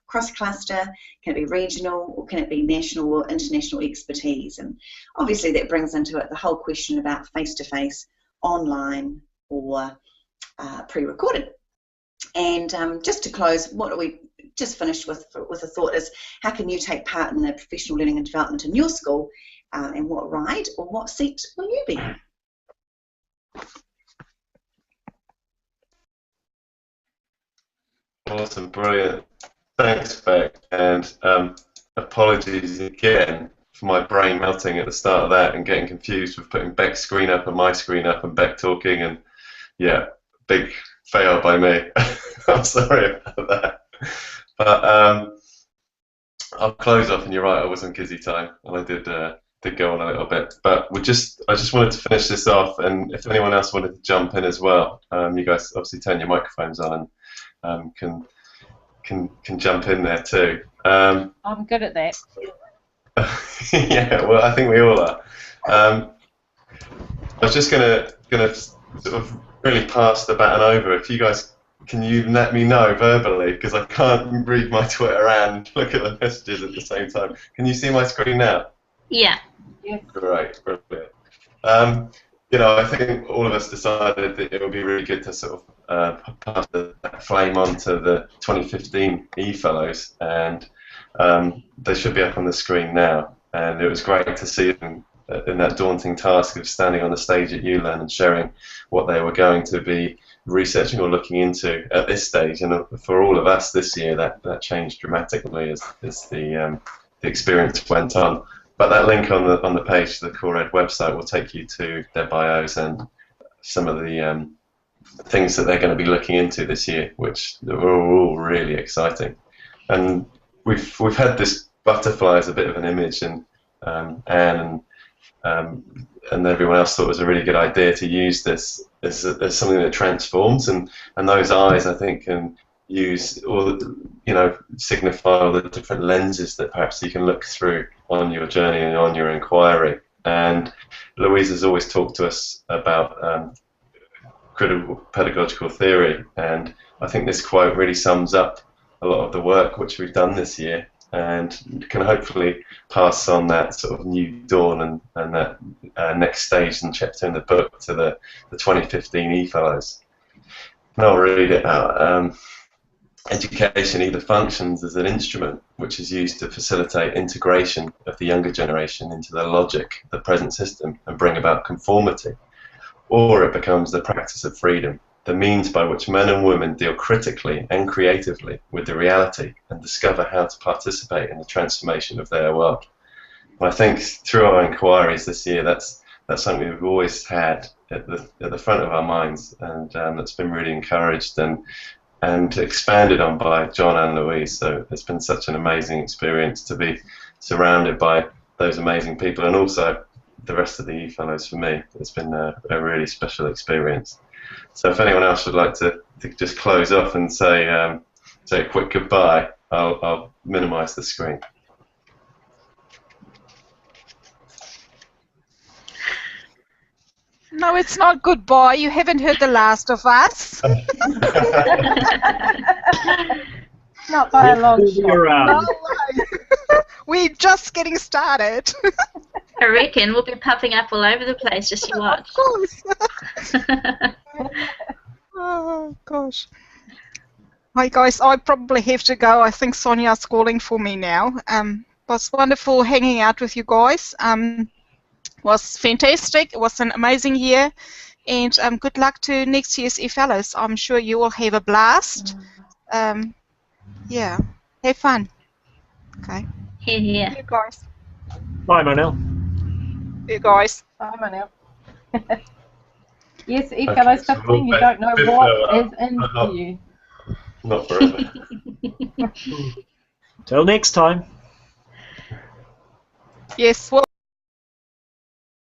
cross-cluster, can it be regional, or can it be national or international expertise? And obviously that brings into it the whole question about face-to-face, online, or pre-recorded. And just to close, what are we just finished with a thought is, how can you take part in the professional learning and development in your school, and what ride or what seat will you be?
Awesome, brilliant. Thanks, Beck, and apologies again for my brain melting at the start of that and getting confused with putting Beck's screen up and my screen up and Beck talking, and yeah, big fail by me. I'm sorry about that. But I'll close off, and you're right, I was on Kizzy time, and I did go on a little bit. But I just wanted to finish this off, and if anyone else wanted to jump in as well, you guys obviously turn your microphones on and can jump in there too.
I'm good at that.
Yeah, well, I think we all are. I was just gonna sort of really pass the baton over. If you guys, can you let me know verbally, because I can't read my Twitter and look at the messages at the same time. Can you see my screen now?
Yeah.
Yes.
Great, brilliant. You know, I think all of us decided that it would be really good to sort of pass that flame on to the 2015 E-Fellows, and they should be up on the screen now. And it was great to see them in that daunting task of standing on the stage at ULearn and sharing what they were going to be researching or looking into at this stage. And for all of us this year, that changed dramatically as the experience went on. But that link on the page to the Core Ed website will take you to their bios and some of the things that they're going to be looking into this year, which are all really exciting. And we've had this butterfly as a bit of an image, and Anne and everyone else thought it was a really good idea to use this as something that transforms, and those eyes, I think, can use all signify all the different lenses that perhaps you can look through on your journey and on your inquiry. And Louise has always talked to us about critical pedagogical theory, and I think this quote really sums up a lot of the work which we've done this year, and can hopefully pass on that sort of new dawn and that next stage and chapter in the book to the 2015 E-Fellows. And I'll read it out. Education either functions as an instrument which is used to facilitate integration of the younger generation into the logic of the present system and bring about conformity, or it becomes the practice of freedom, the means by which men and women deal critically and creatively with the reality and discover how to participate in the transformation of their world. And I think through our inquiries this year, that's something we've always had at the front of our minds, and that's been really encouraged. And and expanded on by John and Louise. So it's been such an amazing experience to be surrounded by those amazing people, and also the rest of the E-Fellows. For me, it's been a really special experience. So if anyone else would like to just close off and say a quick goodbye, I'll minimise the screen.
No, it's not goodbye. You haven't heard the last of us.
Not by a long shot.
No way. We're just getting started.
I reckon we'll be popping up all over the place, just you watch.
Of course. Oh, gosh. Hi, guys. I probably have to go. I think Sonia's calling for me now. It was wonderful hanging out with you guys. Was fantastic. It was an amazing year. And good luck to next year's E-Fellows. I'm sure you will have a blast. Yeah. Have fun. Okay.
Here, here.
See you guys.
Bye, Manel.
See you guys.
Bye, Manel. Yes, E-Fellows 15, you don't know what is in for you.
Not forever.
Till next time.
Yes. Well